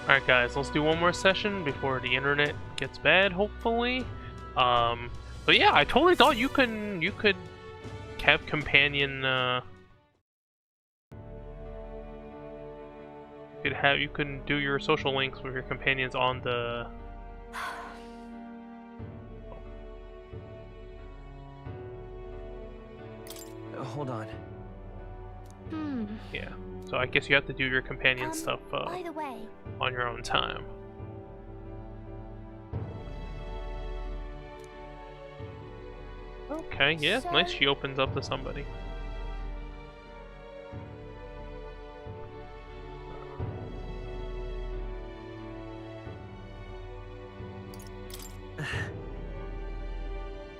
Alright guys, let's do one more session before the internet gets bad, hopefully. But yeah, I totally thought you could have companion you can do your social links with your companions on the Hold on. Yeah. So I guess you have to do your companion stuff by the way, on your own time. Okay, yeah, So- nice she opens up to somebody.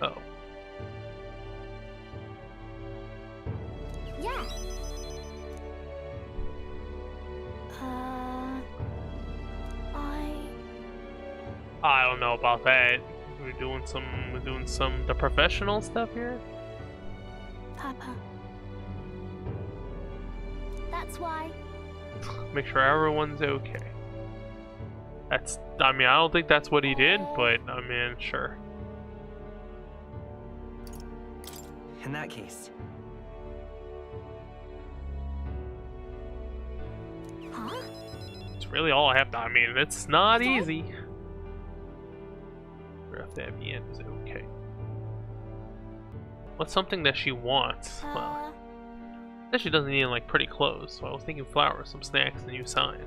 Oh. yeah. I don't know about that. We're doing the professional stuff here. Papa. That's why. Make sure everyone's okay. I mean, I don't think that's what he did, but I mean, sure. In that case. Huh? It's really all I have to. I mean, it's not easy. At the end is okay. What's something that she wants? Well, that she doesn't need like pretty clothes. So I was thinking flowers, some snacks, and a new sign.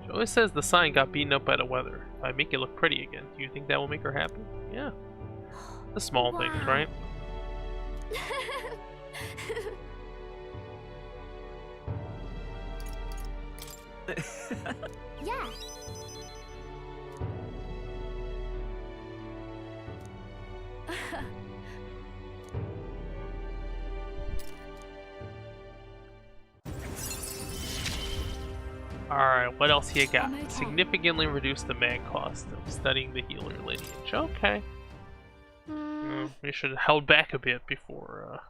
She always says the sign got beaten up by the weather. If I make it look pretty again, do you think that will make her happy? Yeah. The small things, right? Yeah. Alright, what else you got? I'm okay. Significantly reduce the mag cost of studying the healer lineage. Okay. We should have held back a bit before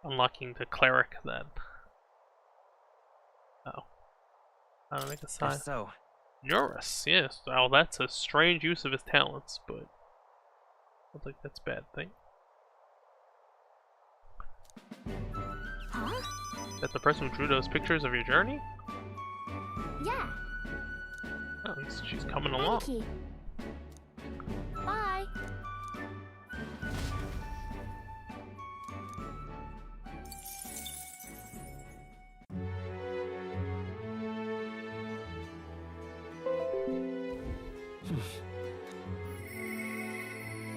unlocking the cleric then. Oh. How to make a sign? So. Eurus, yes. Well, that's a strange use of his talents, but I don't think that's a bad thing. Huh? Is that the person who drew those pictures of your journey? Yeah. Oh, she's coming along. Thank you. Bye.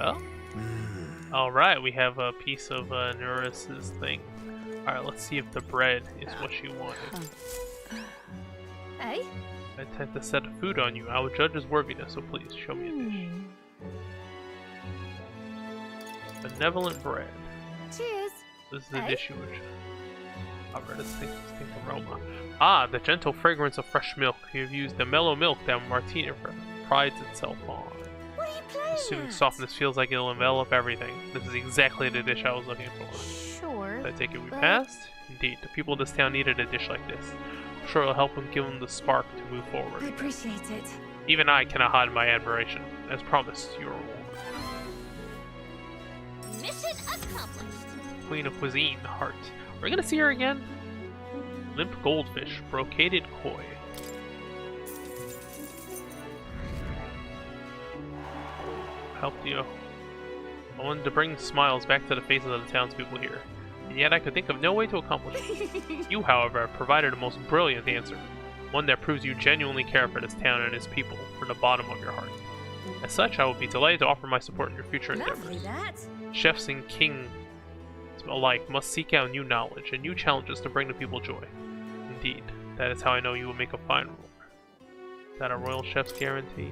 Oh? Alright, we have a piece of Neurus's thing. Alright, let's see if the bread is what she wanted. Hey? I intend to set food on you. I will judge his worthiness, so please show me a dish. Benevolent bread. Cheers. This is the Hey? dish you would. However, distinct aroma. Ah, the gentle fragrance of fresh milk. You've used the mellow milk that Martina prides itself on. What are you playing Assuming at? softness feels like it'll envelop everything. This is exactly the dish I was looking for. Sure. I take it we but- passed? Indeed, the people of this town needed a dish like this. I'm sure it'll help them give them the spark to move forward. I appreciate it. Even I cannot hide my admiration. As promised, your reward. Mission accomplished. Queen of Cuisine, Heart. We're gonna see her again? Limp goldfish, brocaded koi. Helped you. I wanted to bring smiles back to the faces of the townspeople here, and yet I could think of no way to accomplish it. You, however, have provided a most brilliant answer, one that proves you genuinely care for this town and its people from the bottom of your heart. As such, I will be delighted to offer my support in your future endeavors. Chefs and kings alike must seek out new knowledge and new challenges to bring the people joy. Indeed, that is how I know you will make a fine ruler. Is that a royal chef's guarantee?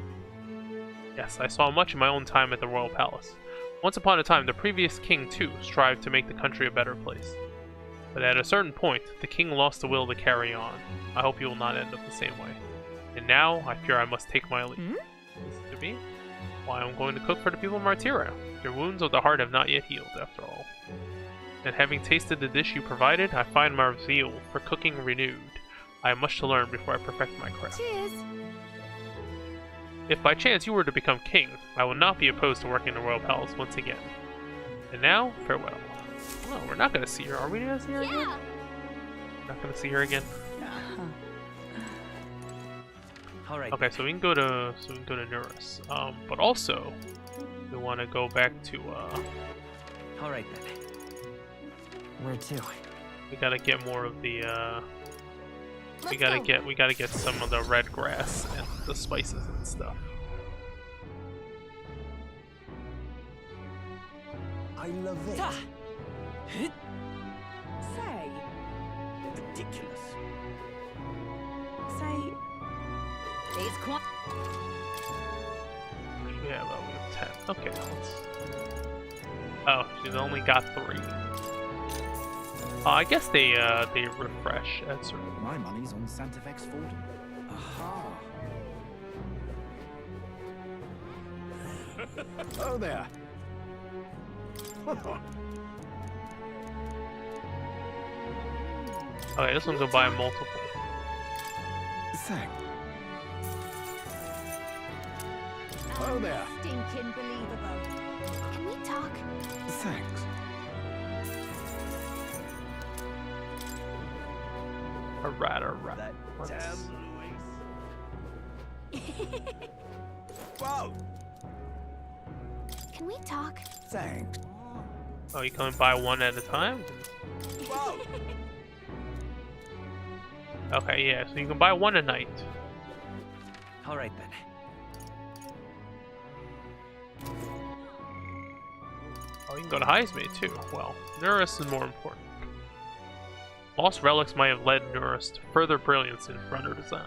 Yes, I saw much in my own time at the royal palace. Once upon a time, the previous king, too, strived to make the country a better place. But at a certain point, the king lost the will to carry on. I hope you will not end up the same way. And now, I fear I must take my leave. Is it to be? Why, I'm going to cook for the people of Martira. Your wounds of the heart have not yet healed, after all. And having tasted the dish you provided, I find my zeal for cooking renewed. I have much to learn before I perfect my craft. Cheers. If by chance you were to become king, I will not be opposed to working in the royal palace once again. And now, farewell. Well, we're not gonna see her. Are we gonna see her again? Yeah. Not gonna see her again. All right. Okay, so we can go to Nurus. But also we want to go back to All right then. Where to? we gotta get more of the Let's we gotta go. get some of the red grass and the spices and stuff. I love it. Say, Ridiculous. say, It's quite. We have 10. Okay, let's. Oh, she's only got 3. I guess they refresh at certain. My money's on Santa Fe's Ford. Aha. Oh there. Okay, this one's gonna buy multiple. Thanks. Oh there. Stinking believable. Can we talk? Thanks. Alright. That Let's- damn Louis. Whoa. Can we talk? Thanks. Oh, you come and buy one at a time? Whoa. Okay, yeah, so you can buy one a night. All right then. Oh, you can go to Highsmade too. Well, Nurus is more important. Lost relics might have led Nurus to further brilliance in runner design.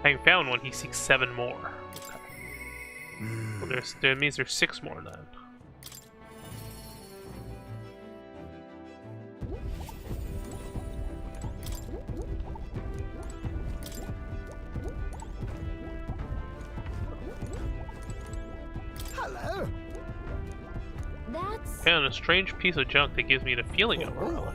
Having found one, he seeks 7 more. Okay. Well, that means there's 6 more then. Hello. That's. Found a strange piece of junk that gives me the feeling of a relic.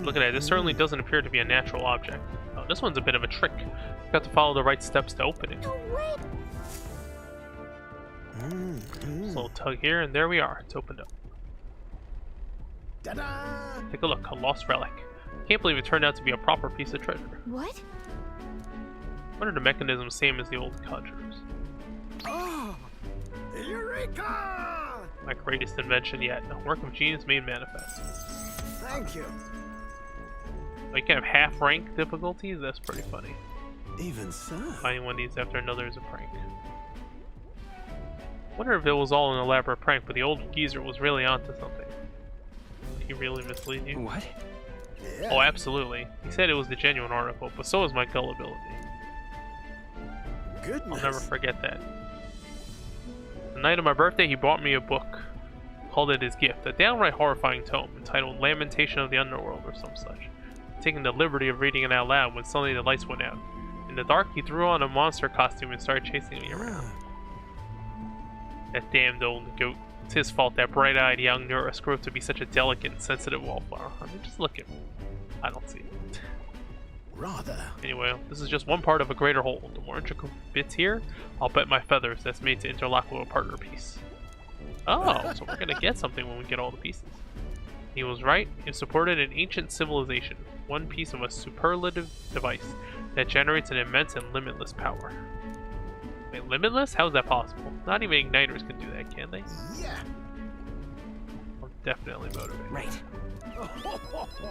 Look at that, this certainly doesn't appear to be a natural object. Oh, this one's a bit of a trick. You've got to follow the right steps to open it. No way. Just a little tug here, and there we are. It's opened up. Ta-da! Take a look, a lost relic. Can't believe it turned out to be a proper piece of treasure. What? What are the mechanisms same as the old conjurers? Oh, Eureka! My greatest invention yet, a work of genius made manifest. Thank you. Oh, you can have half rank difficulties? That's pretty funny. Even so. Finding one of these after another is a prank. Wonder if it was all an elaborate prank, but the old geezer was really onto something. Did he really mislead you? What? Yeah. Oh, absolutely. He said it was the genuine article, but so is my gullibility. Goodness. I'll never forget that. The night of my birthday, he bought me a book. Called it his gift, a downright horrifying tome entitled Lamentation of the Underworld or some such. Taking the liberty of reading it out loud when suddenly the lights went out. In the dark, he threw on a monster costume and started chasing me around. That damned old goat. It's his fault that bright-eyed young Nurus grew up to be such a delicate and sensitive wallflower. I mean, just look at me. I don't see it. Rather. Anyway, this is just one part of a greater whole. The more intricate bits here, I'll bet my feathers that's made to interlock with a partner piece. Oh, so we're gonna get something when we get all the pieces. He was right. It supported an ancient civilization, one piece of a superlative device that generates an immense and limitless power. Wait, limitless? How is that possible? Not even igniters can do that, can they? Yeah. I'm definitely motivated. Right. Whoa.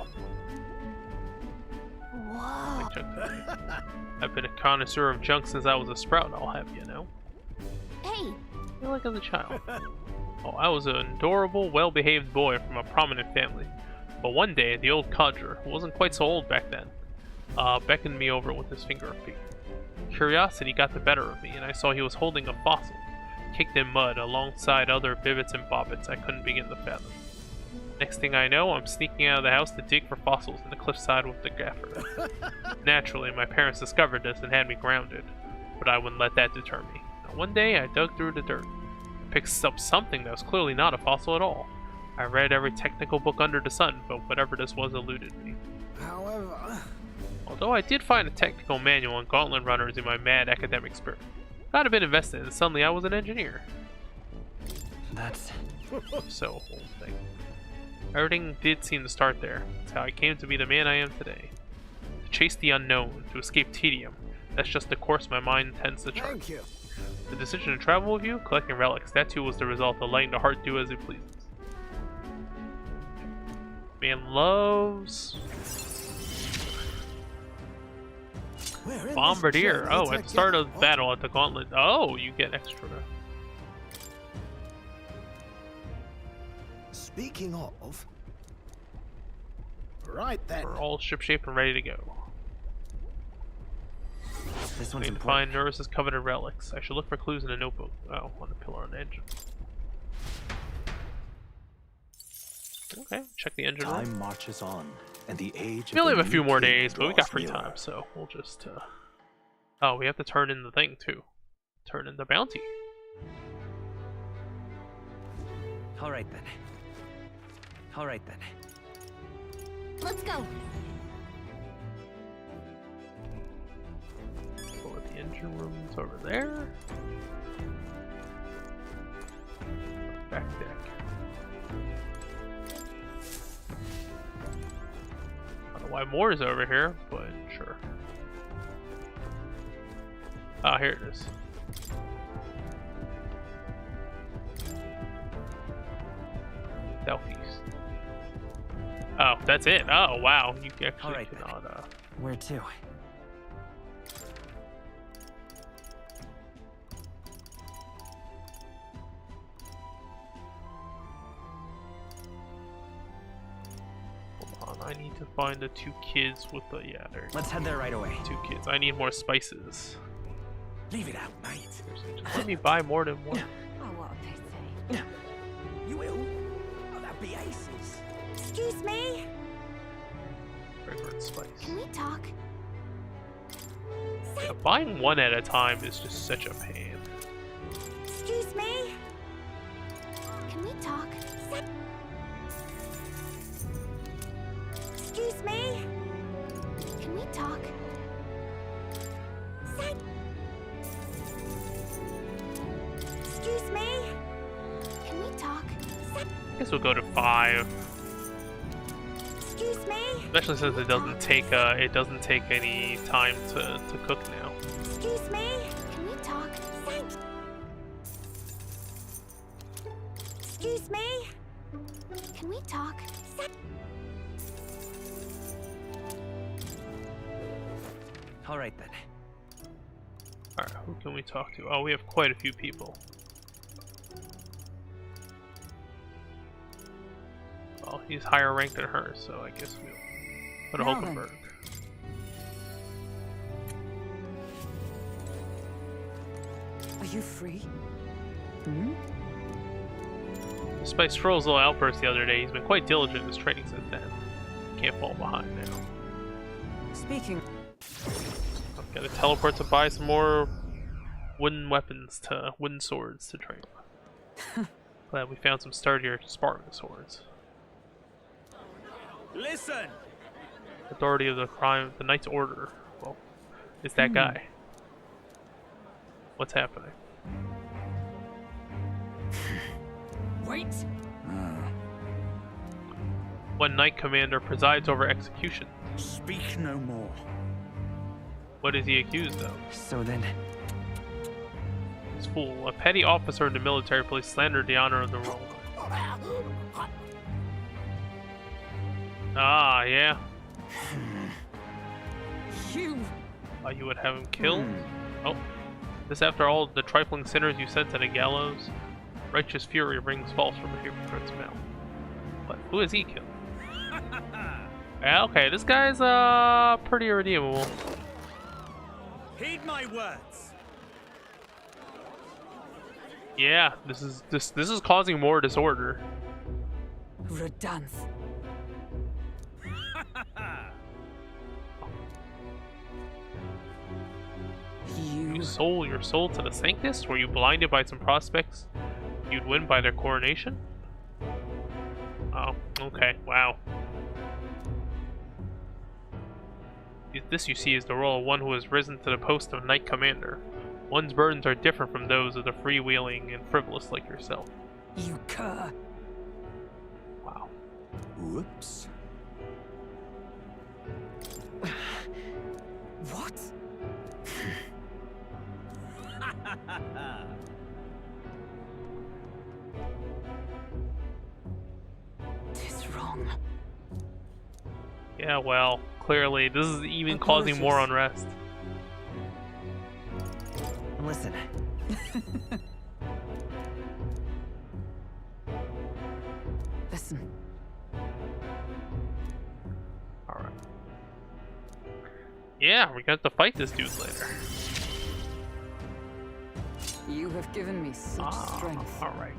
Like junk to me. I've been a connoisseur of junk since I was a sprout, I'll have you know. Hey. I feel like as a child. Oh, I was an adorable, well-behaved boy from a prominent family. But one day, the old codger, who wasn't quite so old back then, beckoned me over with his finger of fate. Curiosity got the better of me, and I saw he was holding a fossil, caked in mud alongside other bibbits and bobbits I couldn't begin to fathom. Next thing I know, I'm sneaking out of the house to dig for fossils in the cliffside with the gaffer. Naturally, my parents discovered this and had me grounded, but I wouldn't let that deter me. Now, one day, I dug through the dirt, picked up something that was clearly not a fossil at all. I read every technical book under the sun, but whatever this was eluded me. However, Although I did find a technical manual on gauntlet runners in my mad academic spirit. Got a bit invested, and suddenly I was an engineer. That's... So, whole thing. Everything did seem to start there. That's how I came to be the man I am today. To chase the unknown, to escape tedium. That's just the course my mind tends to chart. thank you. The decision to travel with you, collecting relics, that too was the result of letting the heart do as it pleases. Man loves... Where in this Bombardier. chain Oh, did at I the start get- of the battle at the gauntlet. Oh, you get extra. Speaking of, right then. We're all shipshape and ready to go. This one's Need to important. find Nervous's coveted relics. I should look for clues in a notebook. Oh, on the pillar on the engine. Okay, check the engine room. Time marches on, and the age We only of have the a few new more king days, but we got draws free nearer. time, so we'll just, Oh, we have to turn in the thing, too. Turn in the bounty. Alright then. Alright then. Let's go. Go with the engine room's over there. Back deck. I don't know why more is over here, but sure. Ah, here it is. Southeast. Oh, that's it. Oh, wow. You actually Alright then. cannot, Where to? hold on. I need to find the two kids with the, yeah, there. Let's head there right away. Two kids. I need more spices. Leave it out, mate. Seriously, just let me buy more than one. Oh, what a pity. You will? Oh, that'd be aces. Excuse me. Fragrant spice. Can we talk? Yeah, buying one at a time is just such a pain. Excuse me. Can we talk? Excuse me. Can we talk? Excuse me. Can we talk? I guess we'll go to 5, Excuse me. especially since it doesn't take any time to cook now. Excuse me. Can we talk? Excuse me. Can we talk? Alright then. Alright, who can we talk to? Oh, we have quite a few people. Well, he's higher ranked than her, so I guess we'll put a Now then. Hulkenberg. Are you free? Despite Stroll's little outburst the other day, he's been quite diligent in his training since then. Can't fall behind now. Speaking. I've got to teleport to buy some more wooden swords to train with. Glad we found some sturdier sparring swords. Listen! Authority of the Knight's Order. Well, it's that guy. What's happening? Wait. One Knight Commander presides over execution. Speak no more. What is he accused of? So then, This fool, a petty officer in the military police, slandered the honor of the role. Ah, yeah. You. Thought you would have him killed? Oh. This after all the trifling sinners you sent to the gallows? Righteous fury rings false from a hypocrite's mouth. But who has he killed? Yeah, okay, this guy's pretty irredeemable. Heed my words. Yeah, this is causing more disorder. Redance. You sold your soul to the Sanctus? Were you blinded by some prospects you'd win by their coronation? Oh, okay, wow. This, you see, is the role of one who has risen to the post of Knight Commander. One's burdens are different from those of the freewheeling and frivolous like yourself. You cur. Wow. Whoops. What? Tis wrong. Yeah, well, clearly, this is even causing more unrest. Listen, Listen. Alright. Yeah, we're gonna have to fight this dude later. You have given me such strength. Alright.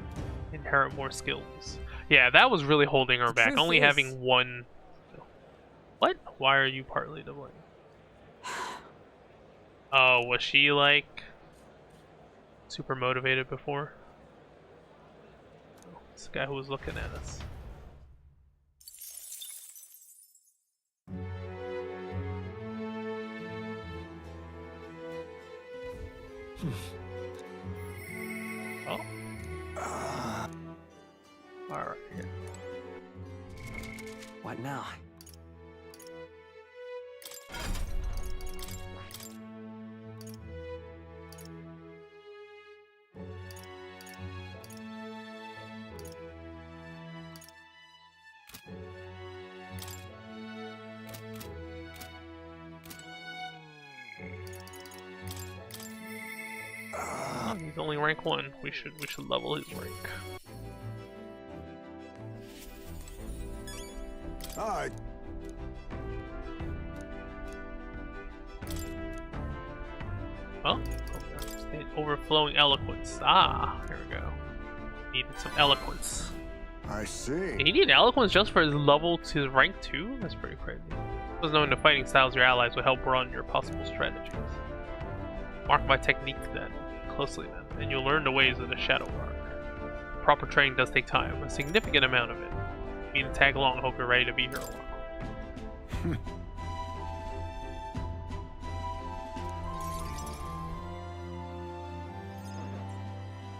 Inherit more skills. Yeah, that was really holding her back. truth Only is- having one. What? Why are you partly to blame? Oh, was she like super motivated before? Oh, this guy who was looking at us. Oh. Alright, yeah. what now? Oh, he's only rank 1. We should level his rank. Alright. Oh, okay. Overflowing eloquence. Ah, here we go. Needed some eloquence. I see. He needed eloquence just for his level to rank 2? That's pretty crazy. Because knowing the fighting styles of your allies will help broaden your possible strategies. Mark my technique then, closely then, and you'll learn the ways of the Shadow Arc. Proper training does take time, a significant amount of it. If you need to tag along, I hope you're ready to be here a while.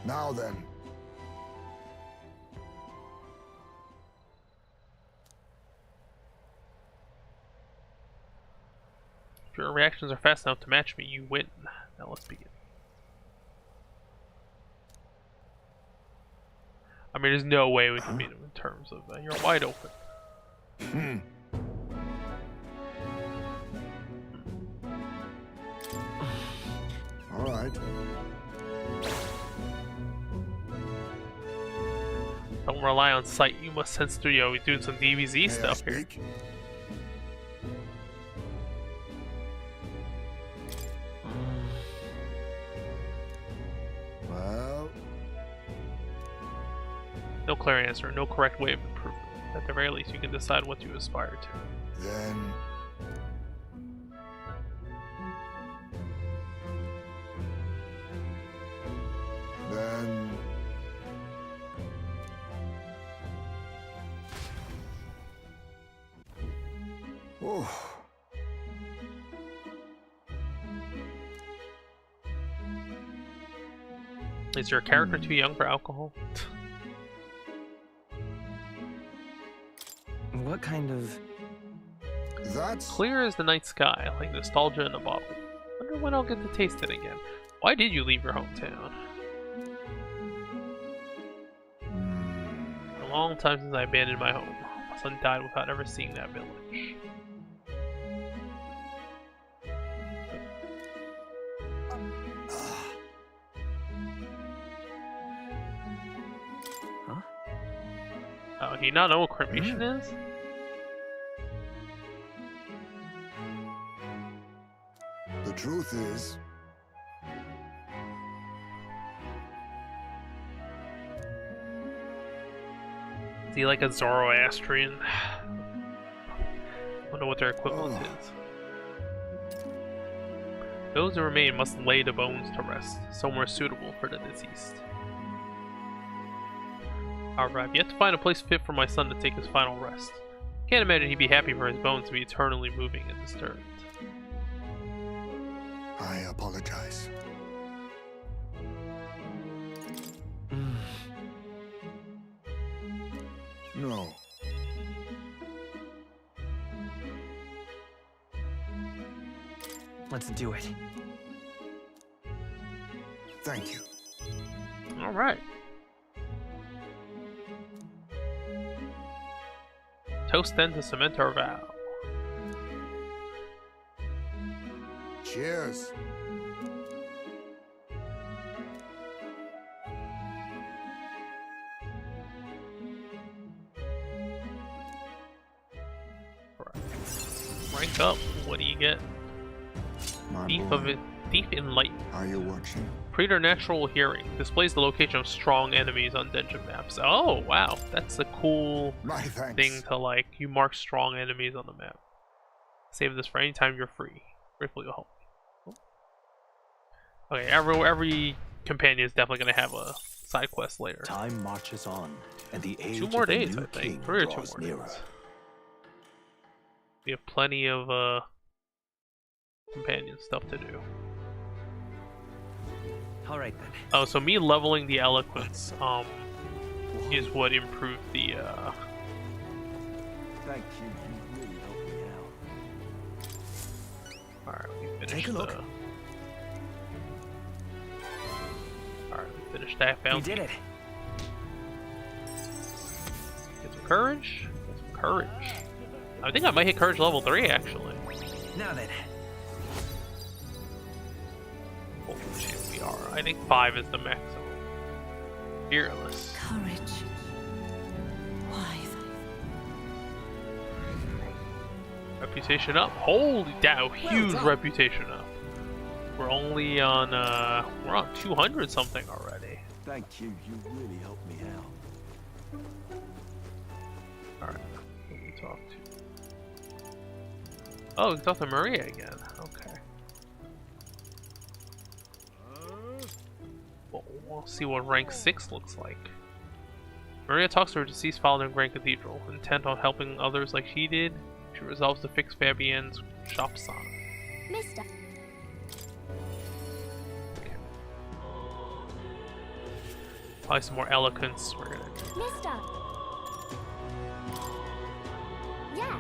Now then. If your reactions are fast enough to match me, you win. Now let's begin. I mean, there's no way we can beat him in terms of you're wide open. Alright. Don't rely on sight. You must sense through. Yo, we're doing some DBZ May I stuff here. speak? Well, No clear answer, no correct way of improvement. At the very least, you can decide what you aspire to. then. Then. Oh. Is your character too young for alcohol? What kind of... That's. Clear as the night sky, like nostalgia in a bottle. Wonder when I'll get to taste it again. Why did you leave your hometown? A long time since I abandoned my home. My son died without ever seeing that village. Huh? Oh, do you not know what cremation is? The truth is. Is he like a Zoroastrian? Wonder what their equivalent is. Those who remain must lay the bones to rest, somewhere suitable for the deceased. Alright, yet to find a place fit for my son to take his final rest. Can't imagine he'd be happy for his bones to be eternally moving and disturbed. I apologize. No. Let's do it. Thank you. Alright. Toast then to cement our vow. Cheers. Rank up. What do you get? My Thief boy, of it. Thief Enlightened. are you watching? Preternatural Hearing. Displays the location of strong enemies on dungeon maps. Oh, wow. That's a cool My thanks. thing to like. You mark strong enemies on the map. Save this for any time you're free. Grateful you'll help me. Okay, every companion is definitely going to have a side quest later. Time marches on, and the age 2 more of the days, new I think. king 3 or 2 draws more nearer. days. We have plenty of companion stuff to do. All right then. Oh, so me leveling the eloquence is what improved the Thank you. You really helped me out. Alright, we finished Take a look. Alright, we finished that We bounty. did it. Get some courage. Get some courage. I think I might hit courage level 3 actually. Now then. Holy shit, we are. I think 5 is the maximum. Fearless. Courage. Why? Reputation up. Holy cow, huge reputation up. We're only on we're on 200 something already. Thank you. You really helped me out. Alright, who can we talk to? Oh, we can talk to Maria again. Okay. Well, we'll see what rank 6 looks like. Maria talks to her deceased father in Grand Cathedral, intent on helping others like she did. She resolves to fix Fabienne's shop sign. Mister. Probably some more eloquence. We're gonna do. Mister. Yeah.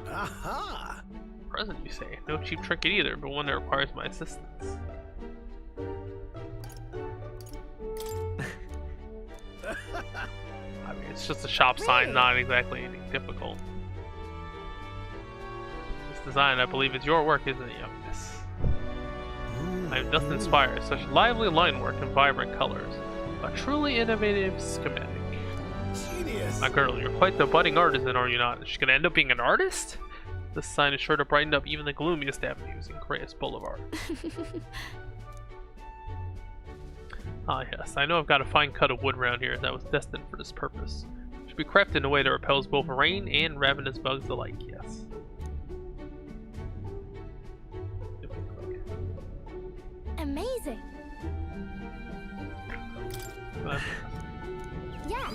Aha! Present, you say? No cheap trinket either, but one that requires my assistance. I mean, it's just a shop sign, Really? not exactly anything difficult. This design, I believe, is your work, isn't it, young miss? I am just inspired. Such lively line work and vibrant colors. A truly innovative schematic. Genius! My girl, you're quite the budding artisan, are you not? Is she gonna end up being an artist? This sign is sure to brighten up even the gloomiest avenues in Creyas Boulevard. Ah yes, I know I've got a fine cut of wood around here that was destined for this purpose. It should be crafted in a way that repels both rain and ravenous bugs alike, yes. Amazing. Yeah.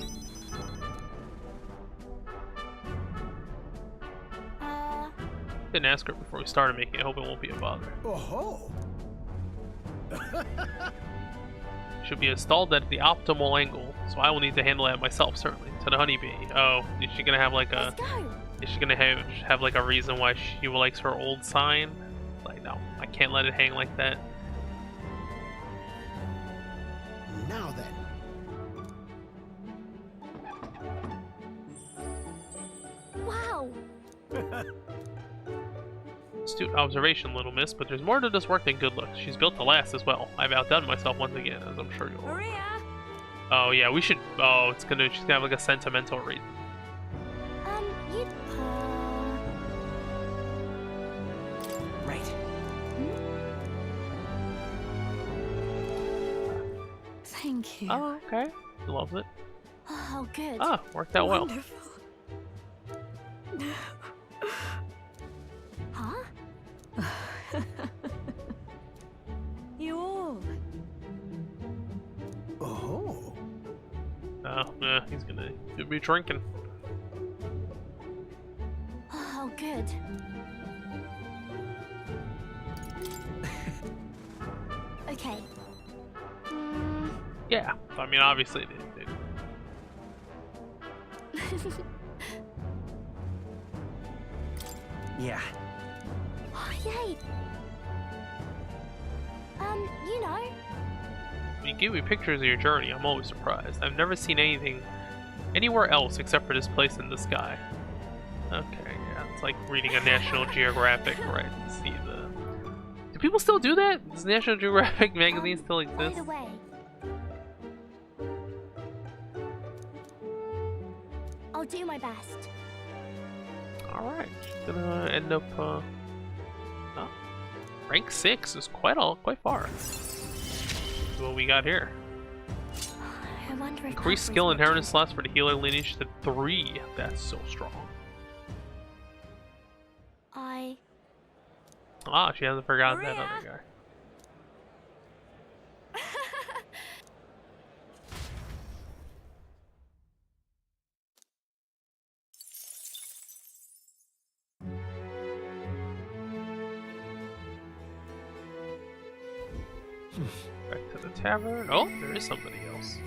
Didn't ask her before we started making it. I hope it won't be a bother. Oh-ho! Should be installed at the optimal angle, so I will need to handle that myself, certainly. To the honeybee. Oh, is she gonna have like a? Let's go. Is she gonna have like a reason why she likes her old sign? Like, no, I can't let it hang like that. Now then. Wow. Astute observation, little miss, but there's more to this work than good looks. She's built to last as well. I've outdone myself once again, as I'm sure you'll. Maria! Oh yeah, we should. Oh, she's gonna have like a sentimental reason. You. Right. Thank you. Oh, okay. She loves it. Oh, good. Ah, worked out well. Wonderful. Huh? Yeah, he's gonna be drinking. Oh, good. Okay. Yeah, I mean, obviously they. Yeah. Oh, yay. You know. When you give me pictures of your journey, I'm always surprised. I've never seen anything anywhere else except for this place in the sky. Okay, yeah, it's like reading a National Geographic, right? To see the. Do people still do that? Does National Geographic magazine still By exist? the way. I'll do my best. All right, she's gonna end up. Oh, rank 6 is quite far. What we got here? I wonder if Increased Papa's skill watching. inheritance slots for the healer lineage to 3. That's so strong. Ah, she hasn't forgotten that Maria! other guy. Back to the tavern. Oh, there is somebody else.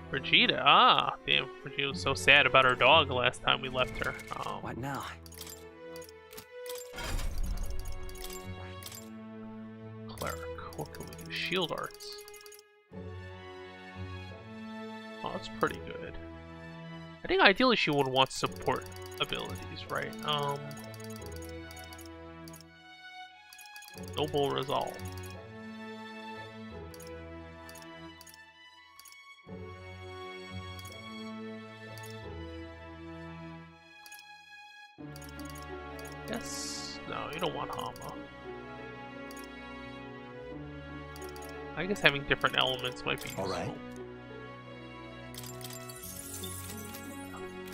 Brigida. Ah, damn. Brigida was so sad about her dog last time we left her. Oh. What now? Cleric. What can we do? Shield arts. Oh, that's pretty good. I think ideally she would want support abilities, right? Noble resolve. Yes. No, you don't want Hama. I guess having different elements might be useful. All right.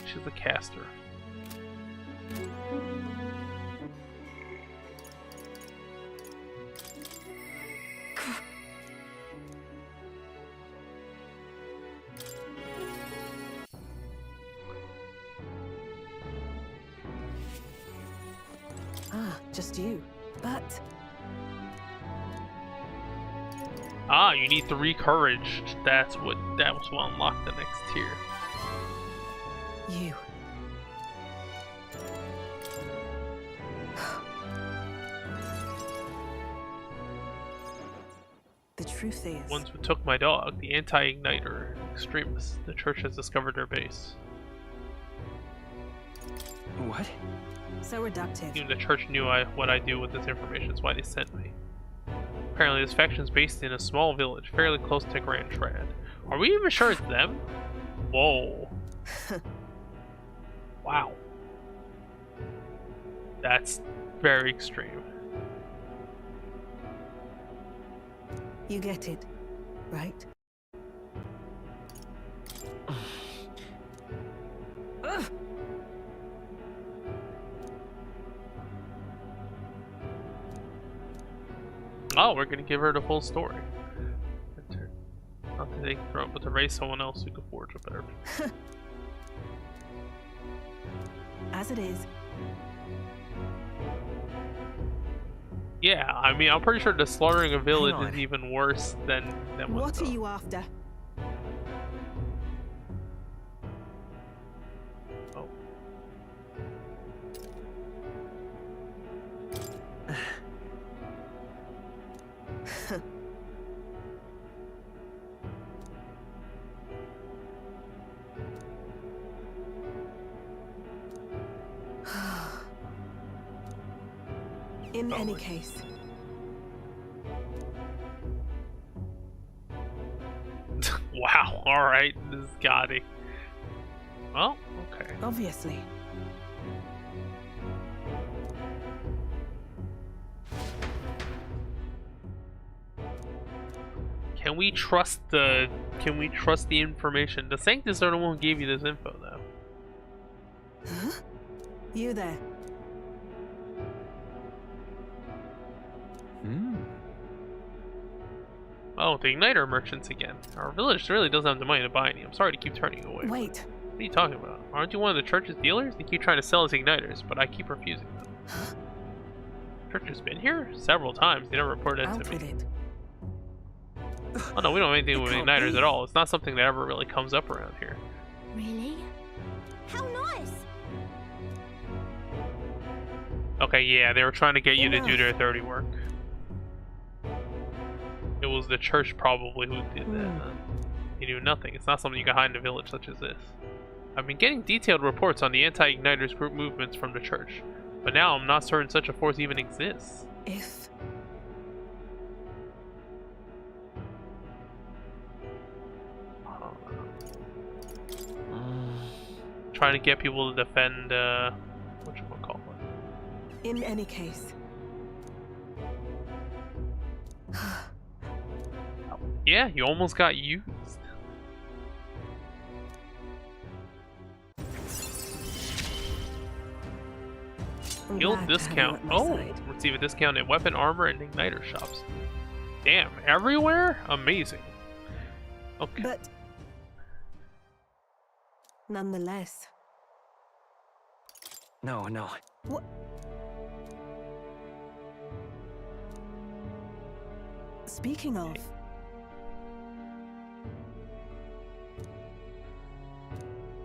She's a caster. Ah, just you. But Ah, you need 3 courage. That was what unlocked the next tier. you. The truth is, Ones who took my dog, the anti-igniter extremists. The church has discovered their base. What? so reductive. Even the church knew what I do with this information. That's why they sent me. Apparently, this faction is based in a small village, fairly close to Grand Trad. Are we even sure it's them? Whoa. Wow. That's very extreme. You get it, right? Ugh. Oh, we're gonna give her the full story. Not to take the throne, but to raise someone else who could forge a better. As it is. Yeah, I mean, I'm pretty sure the slaughtering a village on. is even worse than What are you after? Oh. In any Probably. case, Wow, alright, this is gaudy. Well, okay. obviously. Can we trust the information? The Sanctus are the one who gave you this info though. Huh? You there. Oh, the igniter merchants again. Our village really doesn't have the money to buy any. I'm sorry to keep turning you away. Wait. What are you talking about? Aren't you one of the church's dealers? They keep trying to sell us igniters, but I keep refusing them. The church has been here? Several times. They never reported it Out to with me. it. Oh no, we don't have anything It with can't igniters be. at all. It's not something that ever really comes up around here. Really? How nice! Okay, yeah, they were trying to get you to do Enough. their dirty work. It was the church probably who did that. Hmm. You knew nothing. It's not something you can hide in a village such as this. I've been getting detailed reports on the anti-igniters group movements from the church, but now I'm not certain such a force even exists. If Trying to get people to defend, whatchamacallit. in any case. Yeah, you almost got used. I'm Guild glad to have you discount. at my Oh, side. receive a discount at weapon, armor, and igniter shops. Damn, everywhere? Amazing. Okay. But nonetheless, No, no. speaking of,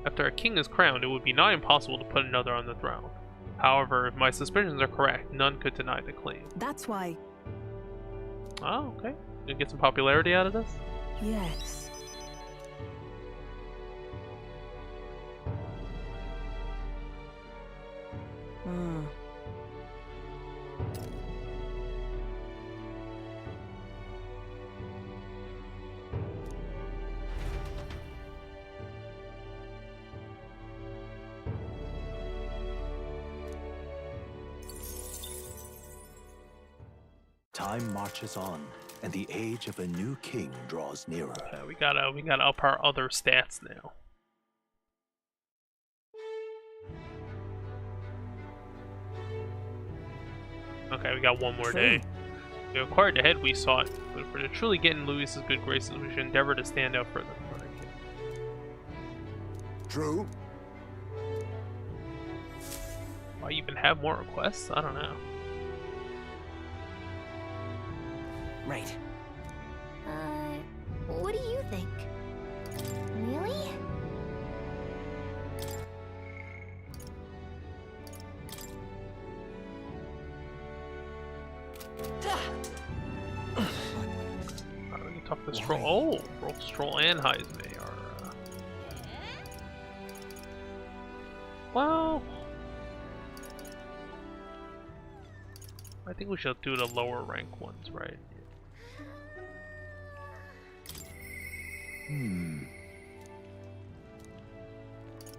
After a king is crowned, it would be nigh impossible to put another on the throne. However, if my suspicions are correct, none could deny the claim. that's why, Oh, okay. You get some popularity out of this? yes. Hmm. Time marches on, and the age of a new king draws nearer. We gotta up our other stats now. Okay, we got one more day. We acquired the head we sought, but for to truly get in Louis's good graces, we should endeavor to stand out further from our king. True. Why even have more requests? I don't know. Right. What do you think? Really? We can talk to Stroll. Oh, both Stroll and Heisme are. Well, I think we should do the lower rank ones, right? Hmm.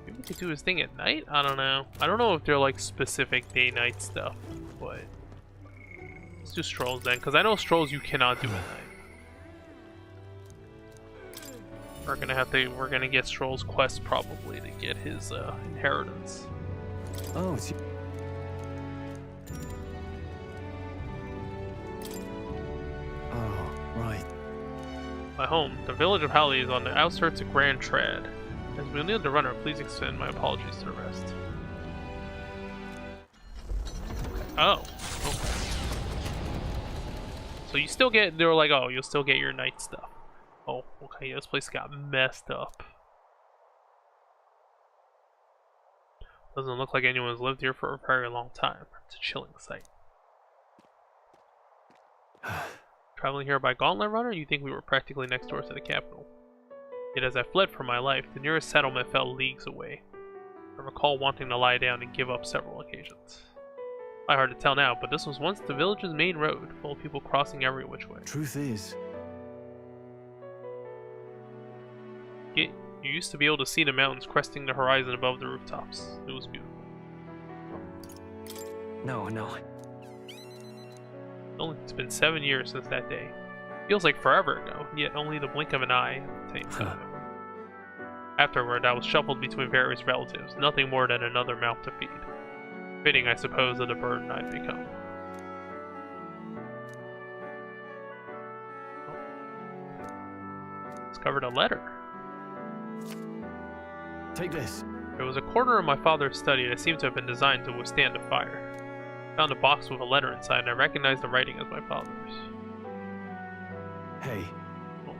Maybe we could do his thing at night? I don't know. I don't know if they're like specific day-night stuff, but let's do Strolls then, because I know Strolls you cannot do at night. We're gonna get Stroll's quest probably to get his inheritance. Oh, it's Oh, right. My home, the village of Halley, is on the outskirts of Grand Trad. As we need the runner, please extend my apologies to the rest. Oh, okay. So you still get, they were like, oh, you'll still get your night stuff. Oh, okay, this place got messed up. Doesn't look like anyone's lived here for a very long time. It's a chilling sight. Traveling here by gauntlet runner, you think we were practically next door to the capital. Yet as I fled for my life, the nearest settlement fell leagues away. I recall wanting to lie down and give up several occasions. Quite hard to tell now, but this was once the village's main road, full of people crossing every which way. Truth is, You used to be able to see the mountains cresting the horizon above the rooftops. It was beautiful. no, no. It's been 7 years since that day. Feels like forever ago, yet only the blink of an eye at the same time. Afterward, I was shuffled between various relatives, nothing more than another mouth to feed. Fitting, I suppose, of the burden I'd become. Discovered a letter. Take this. There was a corner of my father's study that seemed to have been designed to withstand a fire. I found a box with a letter inside, and I recognized the writing as my father's. Hey. Oh.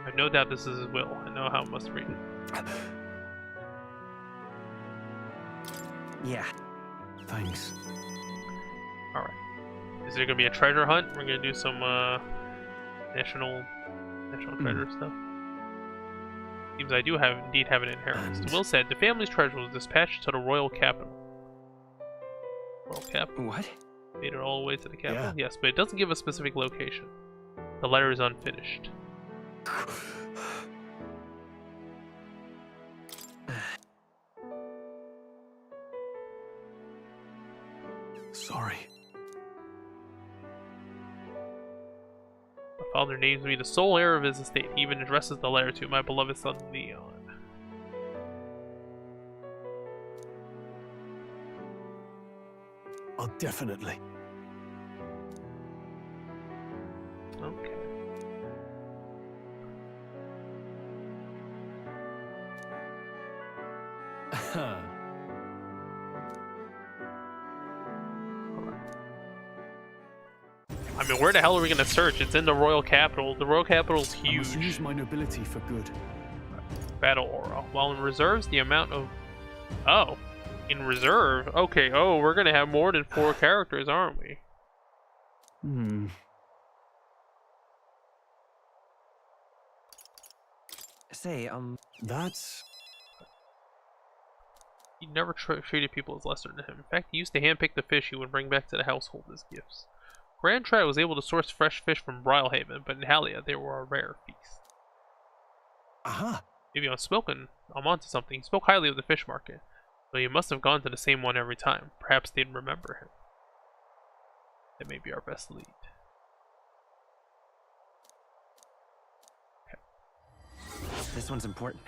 I have no doubt this is his will. I know how I must read it. Yeah. Thanks. Alright. Is there gonna be a treasure hunt? We're gonna do some national treasure stuff. Seems I do indeed have an inheritance. The will said the family's treasure was dispatched to the royal capital. Royal capital? What? Made it all the way to the capital? Yeah. Yes, but it doesn't give a specific location. The letter is unfinished. Sorry. My father names me the sole heir of his estate. He even addresses the letter to my beloved son Leon. I'll definitely. Okay. I mean, where the hell are we gonna search? It's in the royal capital. The royal capital's I must use huge. my nobility for good. Battle aura. While in reserves, the amount of... Oh. In reserve? Okay, oh, we're gonna have more than 4 characters, aren't we? Hmm. Say, That's... He never treated people as lesser than him. In fact, he used to handpick the fish he would bring back to the household as gifts. Grand Triad was able to source fresh fish from Brylehaven, but in Halia they were a rare feast. Aha! Maybe I'm onto something. He spoke highly of the fish market, but he must have gone to the same one every time. Perhaps they'd remember him. That may be our best lead. this one's important.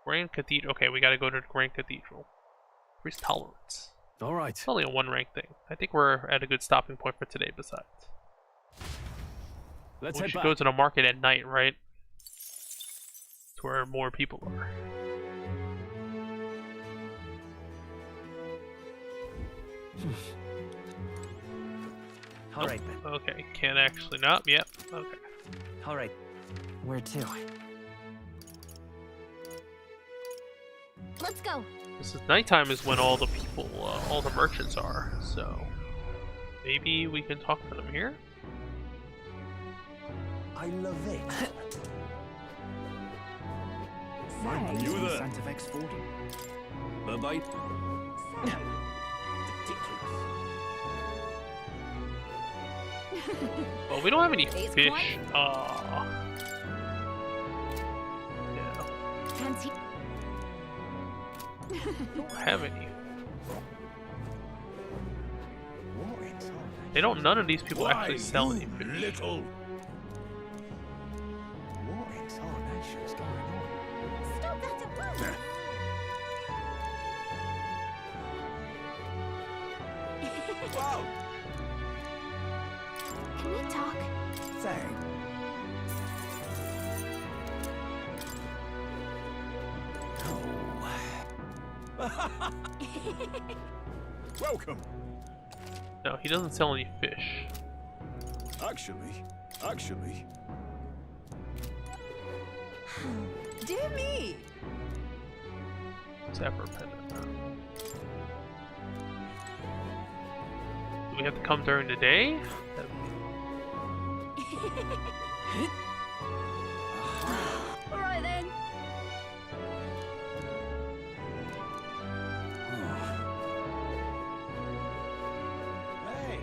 Grand Cathedral. Okay, we gotta go to the Grand Cathedral. Increased tolerance. Alright. It's only a 1-rank thing. I think we're at a good stopping point for today besides. Let's We head should back. go to the market at night, right? It's where more people are. Alright then. Okay, can't actually. No, yep. Okay. Alright. Where to? Let's go. This is nighttime is when all the people, all the merchants are. So maybe we can talk to them here. I love it. Say, You there. Santa Vex Fordham. Bye-bye. Well, we don't have any It's fish. quite- Yeah, Fancy. don't have any. What in tarnation? They don't. None of these people actually Why, sell you any fish. little... What in tarnation's going on? Stop that at once. Whoa! Can we talk? Thanks. Welcome. No, he doesn't sell any fish. Actually... dear me. Sapper pendant. Do we have to come during the day? All right then. Hey,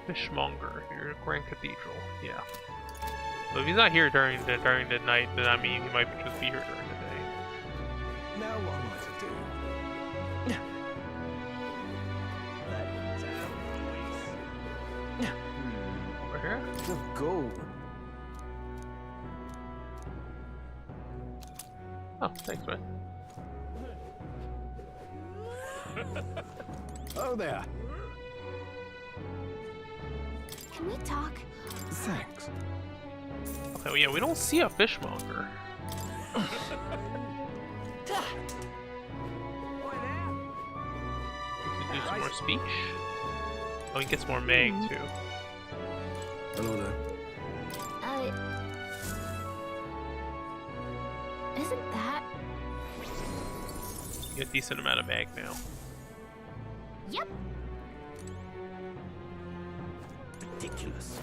Fishmonger here at Grand Cathedral. Yeah. So if he's not here during the night, then I mean he might just be here during the day. now what am I to do? Let down, boys. Over here? Go. Oh, thanks, man. Oh there. Can we talk? Thanks. Okay, well, yeah, we don't see a fishmonger. Do some more speech. Oh, he gets more Meg too. Hello there. Isn't that? You get a decent amount of Meg now. Yep. Ridiculous.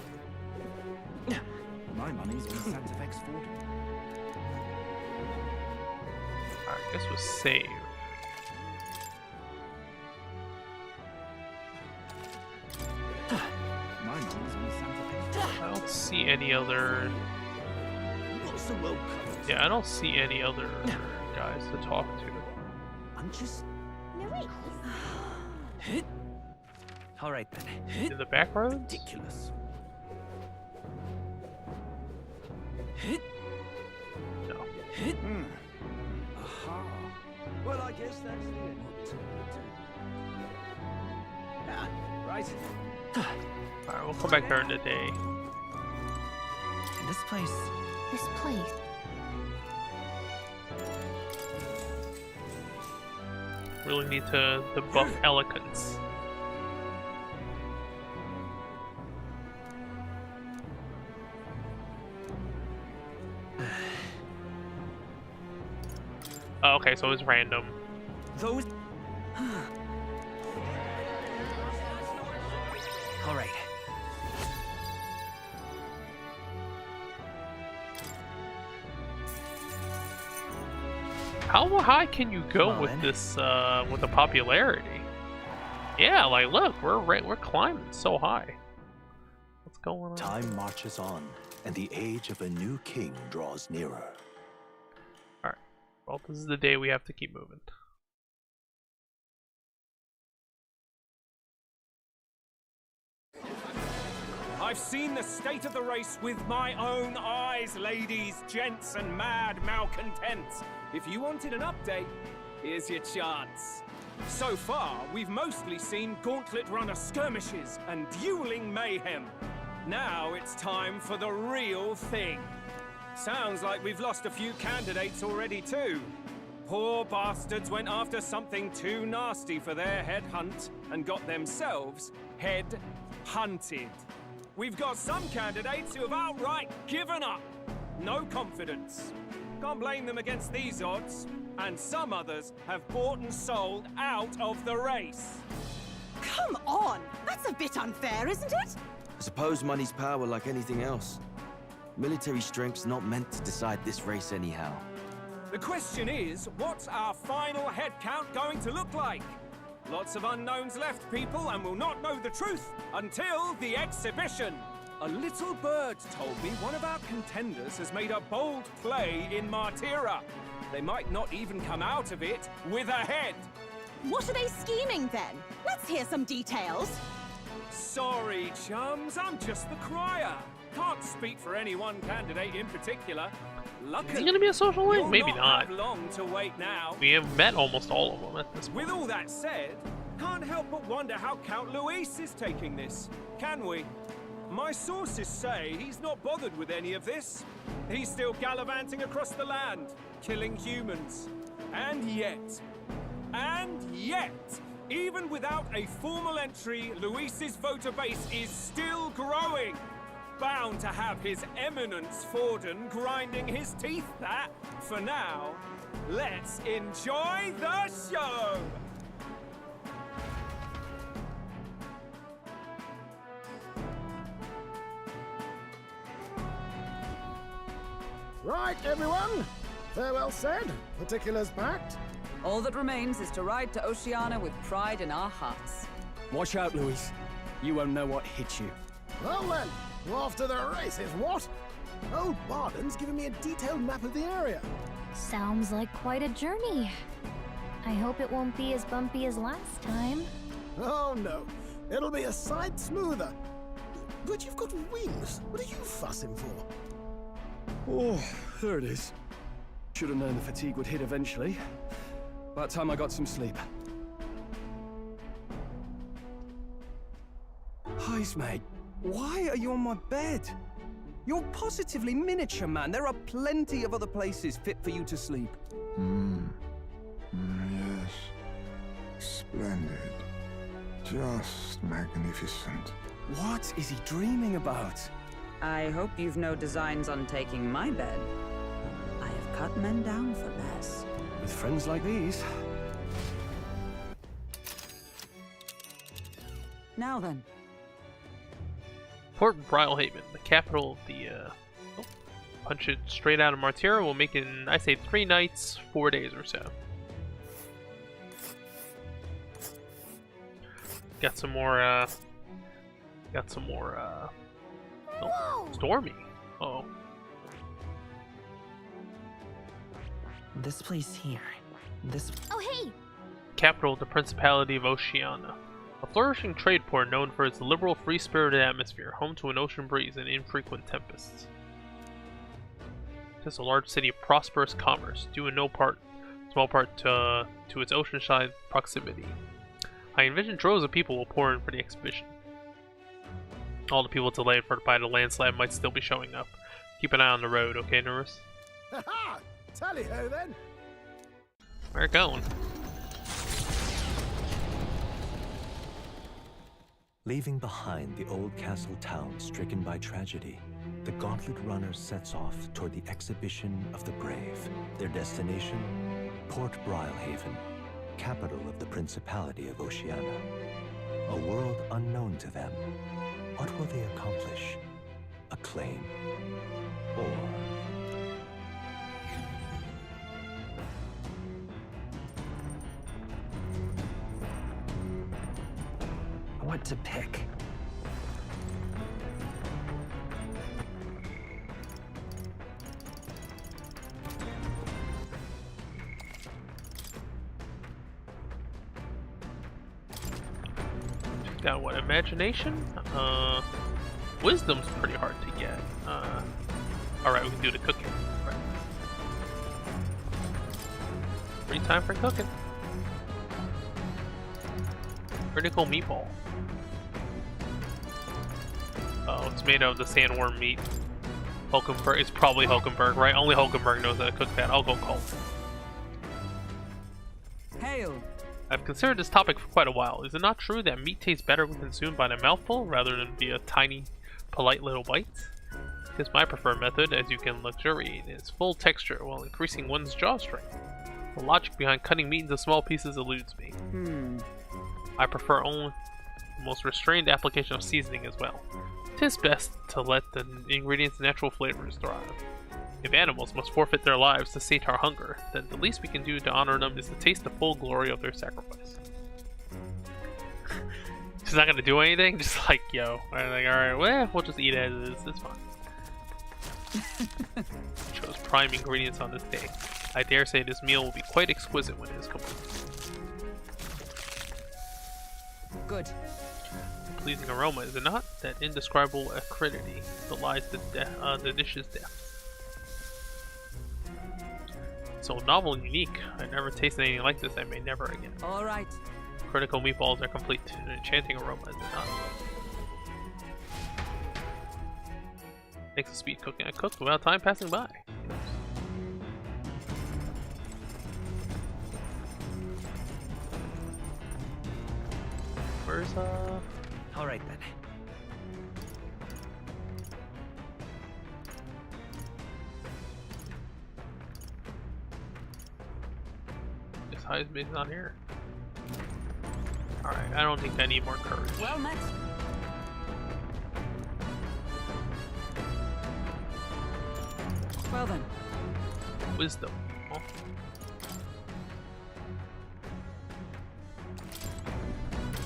My money's on Santa Fe's fortune. Alright, I guess we'll save. My money's on Santa Fe's fortune. I don't see any other. What's the world covered? Yeah, I don't see any other guys to talk to. I'm just... Louise. All right then. In the back roads? ridiculous. No. Aha. Well, I guess that's the end. Ah, right. Alright, we'll come back during the day. And this place. This place. Really need to buff eloquence. Oh, okay, so it's random. Those. All right. How high can you go Come on, with then. this, with the popularity? Yeah, like, look, we're climbing so high. What's going on? Time marches on, and the age of a new king draws nearer. Alright, well, this is the day we have to keep moving. I've seen the state of the race with my own eyes, ladies, gents, and mad malcontents. If you wanted an update, here's your chance. So far, we've mostly seen gauntlet runner skirmishes and dueling mayhem. Now it's time for the real thing. Sounds like we've lost a few candidates already too. Poor bastards went after something too nasty for their head hunt and got themselves head hunted. We've got some candidates who have outright given up. No confidence. Can't blame them against these odds. And some others have bought and sold out of the race. Come on! That's a bit unfair, isn't it? I suppose money's power like anything else. Military strength's not meant to decide this race anyhow. The question is, what's our final head count going to look like? Lots of unknowns left, people, and we'll not know the truth until the exhibition. A little bird told me one of our contenders has made a bold play in Martira. They might not even come out of it with a head. What are they scheming then? Let's hear some details. Sorry, chums, I'm just the crier. Can't speak for any one candidate in particular. Luckily, Is he gonna be a social link? you'll Maybe not not. have long to wait now. We have met almost all of them at this point. With all that said, can't help but wonder how Count Luis is taking this, can we? My sources say he's not bothered with any of this. He's still gallivanting across the land, killing humans. And yet, even without a formal entry, Luis's voter base is still growing. Bound to have His Eminence Forden grinding his teeth, that. For now, let's enjoy the show! Right, everyone. Farewell said, particulars packed. All that remains is to ride to Oceania with pride in our hearts. Watch out, Luis. You won't know what hit you. Well then, we're off to the races, what? Old Barden's given me a detailed map of the area. Sounds like quite a journey. I hope it won't be as bumpy as last time. Oh no, it'll be a sight smoother. But you've got wings. What are you fussing for? Oh, there it is. Should have known the fatigue would hit eventually. By the time I got some sleep. Heis, mate. Why are you on my bed? You're positively miniature, man. There are plenty of other places fit for you to sleep. Yes. Splendid. Just magnificent. What is he dreaming about? I hope you've no designs on taking my bed. I have cut men down for less. With friends like these. Now then. Port Brylehaven, the capital of the, punch it straight out of Martira will make it in, I say, 3 nights, 4 days or so. Got some more, oh, Stormy. Uh-oh. This place here. This. Oh, hey! Capital of the Principality of Oceania. A flourishing trade port known for its liberal, free-spirited atmosphere, home to an ocean breeze and infrequent tempests. It is a large city of prosperous commerce, due in no small part to its oceanside proximity. I envision droves of people will pour in for the exhibition. All the people delayed by the landslide might still be showing up. Keep an eye on the road, okay, Norris? Ha-ha! Tally-ho, then! Where it going? Leaving behind the old castle town stricken by tragedy, the Gauntlet Runner sets off toward the exhibition of the brave. Their destination, Port Brylehaven, capital of the Principality of Oceania. A world unknown to them. What will they accomplish? Acclaim? Or... What to pick? Got what? Imagination? Wisdom's pretty hard to get. Alright, we can do the cooking. Right. Free time for cooking. Critical meatball. Oh, it's made of the sandworm meat. Hulkenberg, it's probably Hulkenberg, right? Only Hulkenberg knows how to cook that. I'll go cold. Hail! I've considered this topic for quite a while. Is it not true that meat tastes better when consumed by a mouthful rather than via tiny, polite little bites? It is my preferred method, as you can luxuriate in its full texture while increasing one's jaw strength. The logic behind cutting meat into small pieces eludes me. I prefer only the most restrained application of seasoning as well. It is best to let the ingredients' natural flavors thrive. If animals must forfeit their lives to sate our hunger, then the least we can do to honor them is to taste the full glory of their sacrifice. She's not gonna do anything? Just like, yo. Like, alright, well, we'll just eat it as it is. It's fine. Chose prime ingredients on this day. I dare say this meal will be quite exquisite when it is complete. Good. A pleasing aroma, is it not? That indescribable acridity belies the dish's depth. So novel and unique. I never tasted anything like this. I may never again. All right. Critical meatballs are complete. An enchanting aroma, is it not? Makes the speed cooking. I cooked without time passing by. Where's All right then. This Heisman's not here. Alright, I don't think I need more courage. Well met. Well then. Wisdom. Oh.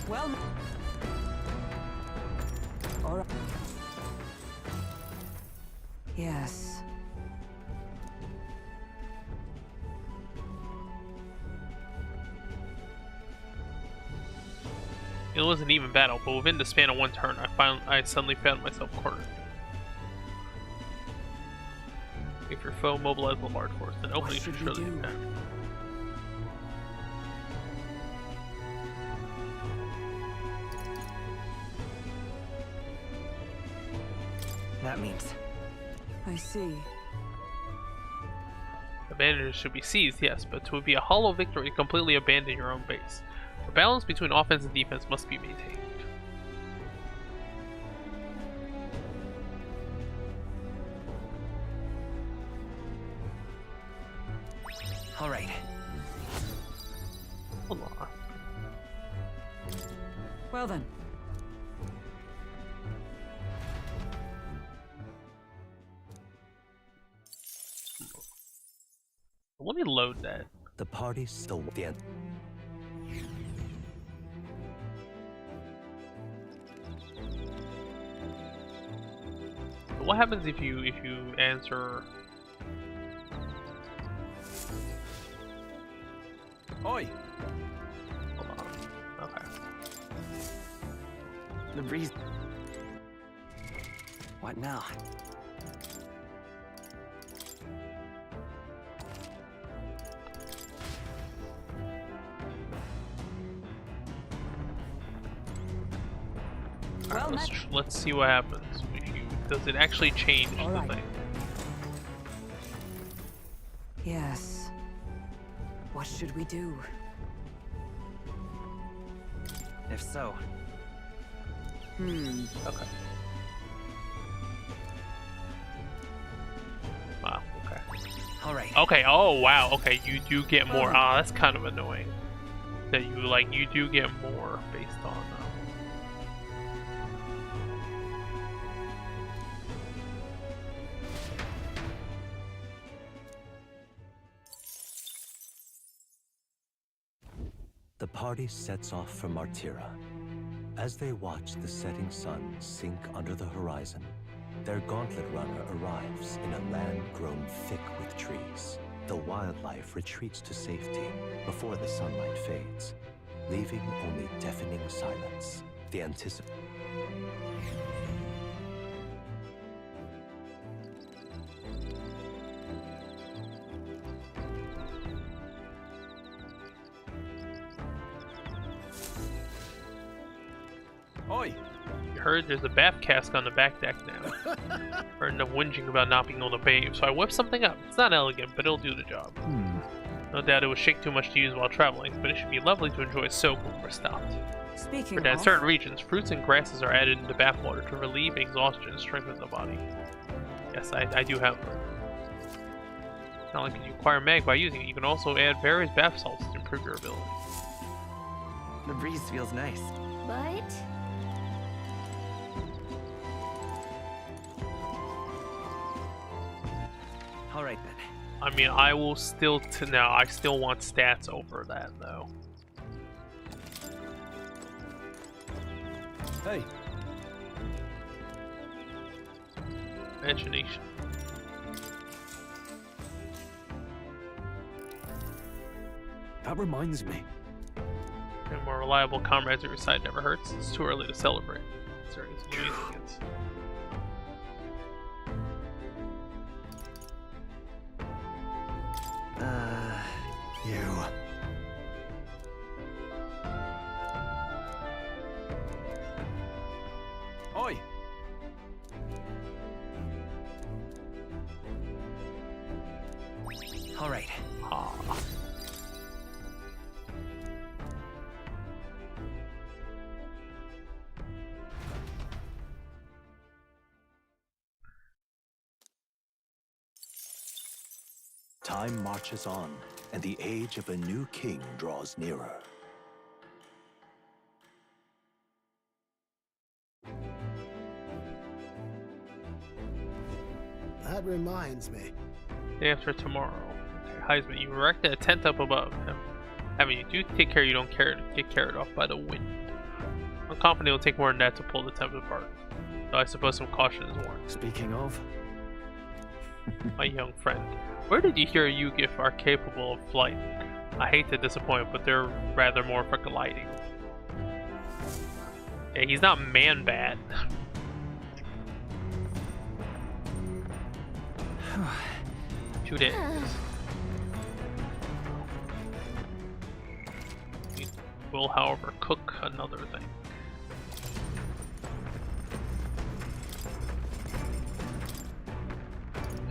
Well. All right. Yes. It was an even battle, but within the span of one turn, I suddenly found myself cornered. If your foe mobilizes a large force, then opening should surely be found. That means... I see. Advantages should be seized, yes, but to be a hollow victory, completely abandon your own base. A balance between offense and defense must be maintained. All right. Hold on. Well then. Let me load that. The party's still the end. What happens if you answer? Oi! Hold on. Okay. The breeze... What now? Alright, let's see what happens. Does it actually change the thing? Yes. What should we do? If so... Okay. Wow, okay. Alright. Okay, oh wow, okay, you do get more. Ah, that's kind of annoying. That you do get more based on... The party sets off for Martira. As they watch the setting sun sink under the horizon, their gauntlet runner arrives in a land grown thick with trees. The wildlife retreats to safety before the sunlight fades, leaving only deafening silence. The Oi! You heard there's a bath cask on the back deck now. Heard enough whinging about not being able to bathe, so I whipped something up. It's not elegant, but it'll do the job. No doubt it would shake too much to use while traveling, but it should be lovely to enjoy a soak when we're stopped. Speaking For in of... certain regions, fruits and grasses are added into bathwater to relieve exhaustion and strengthen the body. Yes, I do have one. Not only can you acquire mag by using it, you can also add various bath salts to improve your ability. The breeze feels nice. But Alright then. I mean, I will still I still want stats over that though. Hey. Imagination. That reminds me. And more reliable comrades at your side never hurts. It's too early to celebrate. Concerning some significance. You. Oi! Alright. time marches on, and the age of a new king draws nearer. That reminds me. Day after tomorrow. Okay, Heisman, you erected a tent up above him. I mean, you do take care you don't get carried off by the wind. I'm confident it'll take more than that to pull the tent apart. Though I suppose some caution is warranted. Speaking of... My young friend, where did you hear Yugif are capable of flight? I hate to disappoint, but they're rather more for gliding. Yeah, he's not 2 days. We will, however, cook another thing.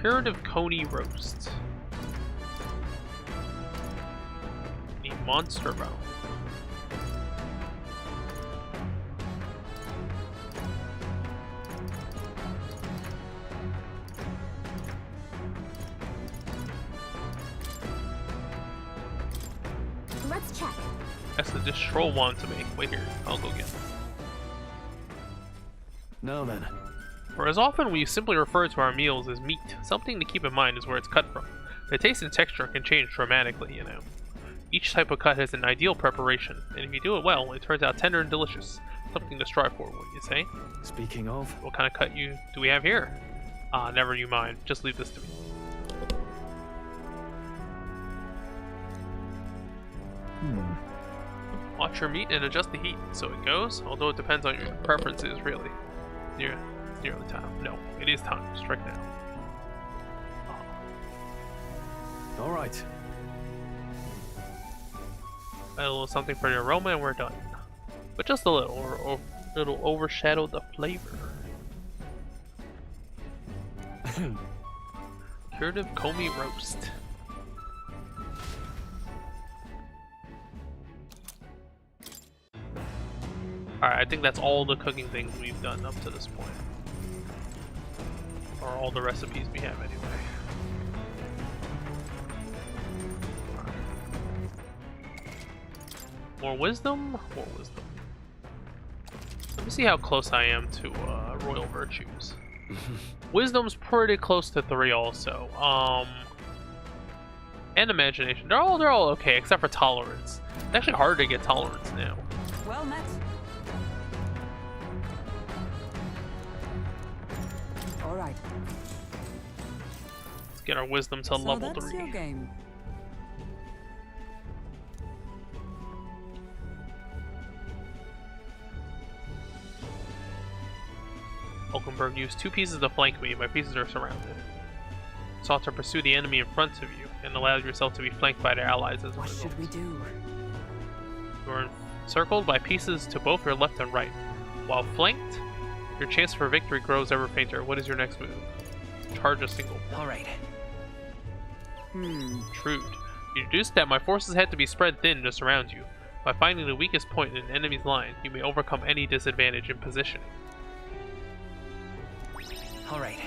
Curative Coney roast. A monster bone. Let's check. That's the dish Troll wanted to make. Wait here, I'll go get it. Now then. For as often we simply refer to our meals as meat, something to keep in mind is where it's cut from. The taste and texture can change dramatically, you know. Each type of cut has an ideal preparation, and if you do it well, it turns out tender and delicious. Something to strive for, wouldn't you say? Speaking of, What kind of cut do we have here? Never you mind. Just leave this to me. Watch your meat and adjust the heat. So it goes, although it depends on your preferences, really. Yeah, it's nearly time. No, it is time. Strike now. all right. A little something for the aroma and we're done. But just a little, or it'll overshadow the flavor. Curative Comey roast. Alright, I think that's all the cooking things we've done up to this point. Or all the recipes we have anyway. More wisdom? More wisdom. Let me see how close I am to royal virtues. Wisdom's pretty close to 3 also. And imagination. They're all okay, except for tolerance. It's actually hard to get tolerance now. Well met. All right. Let's get our wisdom to level 3. That's your game. Hulkenberg used 2 pieces to flank me. My pieces are surrounded. Sought to pursue the enemy in front of you and allow yourself to be flanked by their allies as a What result. should we do? You are encircled by pieces to both your left and right. While flanked, your chance for victory grows ever fainter. What is your next move? Charge a single. All right. Shrewd. You deduced that my forces had to be spread thin to surround you. By finding the weakest point in an enemy's line, you may overcome any disadvantage in positioning. All right.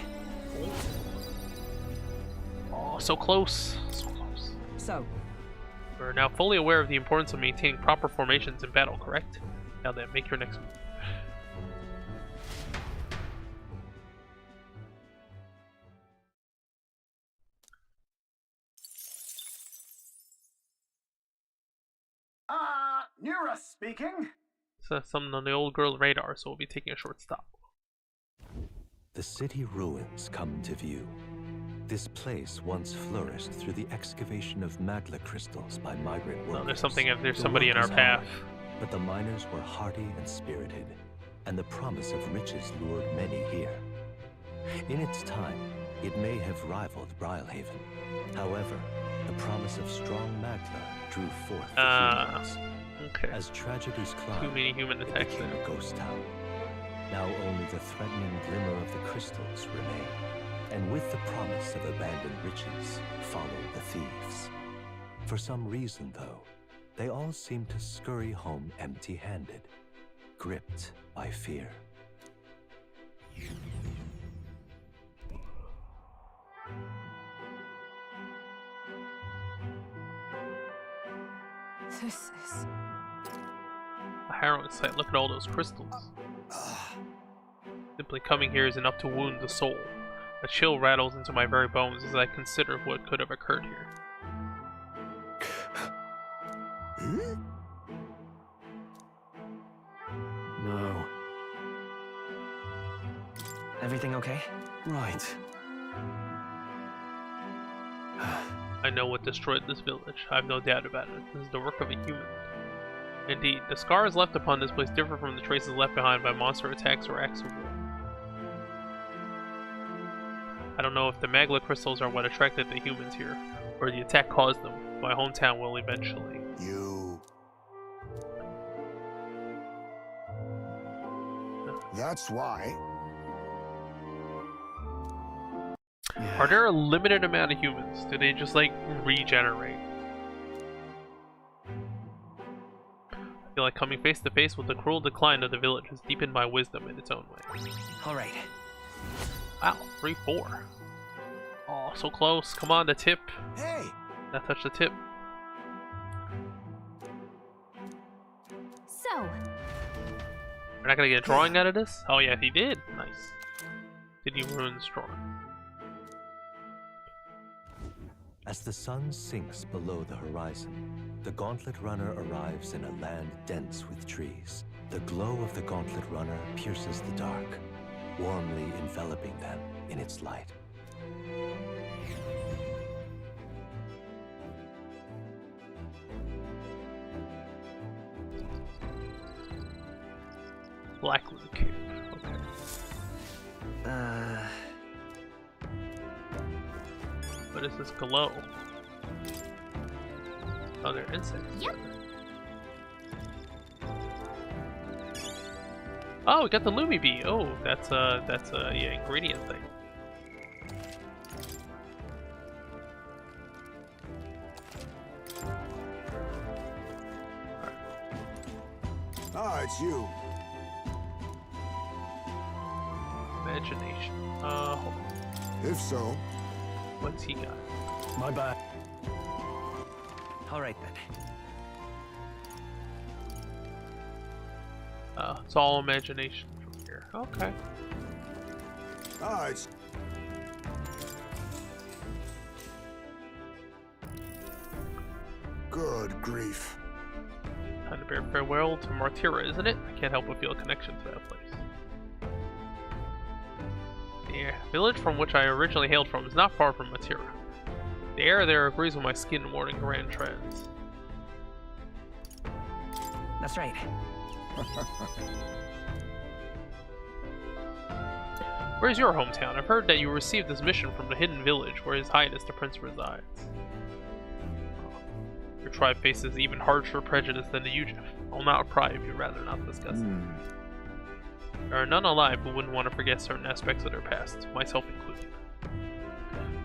Oh, so close. So close. So, We're now fully aware of the importance of maintaining proper formations in battle, correct? Now then, make your next move. Nura speaking. So something on the old girl's radar, so we'll be taking a short stop. The city ruins come to view. This place once flourished through the excavation of magla crystals by migrant workers. No, there's The somebody in work our was path. hard, but the miners were hardy and spirited, and the promise of riches lured many here. In its time, it may have rivaled Brylehaven. However, the promise of strong magla drew forth the humans. Okay. As tragedies climbed, Too many human it attacks became there. a ghost town. Now only the threatening glimmer of the crystals remain, and with the promise of abandoned riches follow the thieves. For some reason, though, they all seem to scurry home empty-handed, gripped by fear. this is... A harrowing sight. Look at all those crystals. Simply coming here is enough to wound the soul. A chill rattles into my very bones as I consider what could have occurred here. No. Everything okay? Right. I know what destroyed this village. I have no doubt about it. This is the work of a human. Indeed, the scars left upon this place differ from the traces left behind by monster attacks or acts of war. I don't know if the magma crystals are what attracted the humans here, or the attack caused them. My hometown will eventually. You. That's why. Are there a limited amount of humans? Do they just like regenerate? I feel like coming face to face with the cruel decline of the village has deepened my wisdom in its own way. Alright. Wow, 3-4. Oh, so close. Come on, the tip. Hey! Not touch the tip. So, We're not gonna get a drawing out of this? Oh yeah, he did. Nice. Did he ruin this drawing? As the sun sinks below the horizon, the Gauntlet Runner arrives in a land dense with trees. The glow of the Gauntlet Runner pierces the dark, warmly enveloping them in its light. Blackwood Cape. Okay. What is this glow? Oh, they're insects. Yep. Oh, we got the Lumi Bee. Oh, that's a yeah, ingredient thing. Ah, it's you. Imagination. Hold on. If so. What's he got? My bad. Alright then. It's all imagination from here. Okay. Ah, it's. Good grief. Time to bear farewell to Martira, isn't it? I can't help but feel a connection to that place. The village from which I originally hailed from is not far from Martira. The air there agrees with my skin more than grand trends. That's right. Where's your hometown? I've heard that you received this mission from the hidden village where His Highness the Prince resides. Your tribe faces even harsher prejudice than the Ujif. I'll not pry if you'd rather not discuss it. There are none alive who wouldn't want to forget certain aspects of their past, myself included.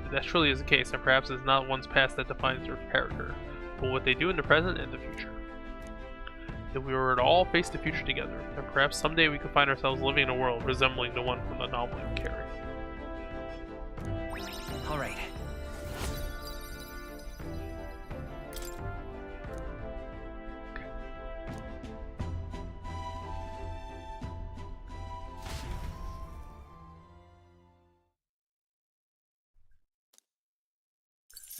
If that truly is the case, then perhaps it's not one's past that defines their character, but what they do in the present and the future. If we were to all face the future together, then perhaps someday we could find ourselves living in a world resembling the one from the novel you carry. Alright.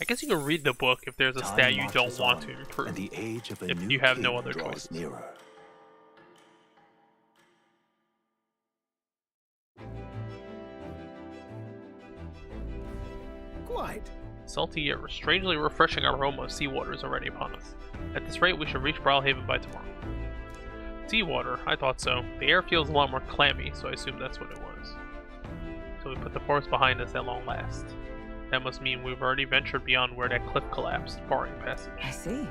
I guess you can read the book if there's a stat you don't want to improve, and the age of a if new you have no king other draws choices. nearer. Quite. Salty yet strangely refreshing aroma of seawater is already upon us. At this rate, we should reach Brawlhaven by tomorrow. Seawater? I thought so. The air feels a lot more clammy, so I assume that's what it was. So we put the forest behind us at long last. That must mean we've already ventured beyond where that cliff collapsed, barring passage. I see.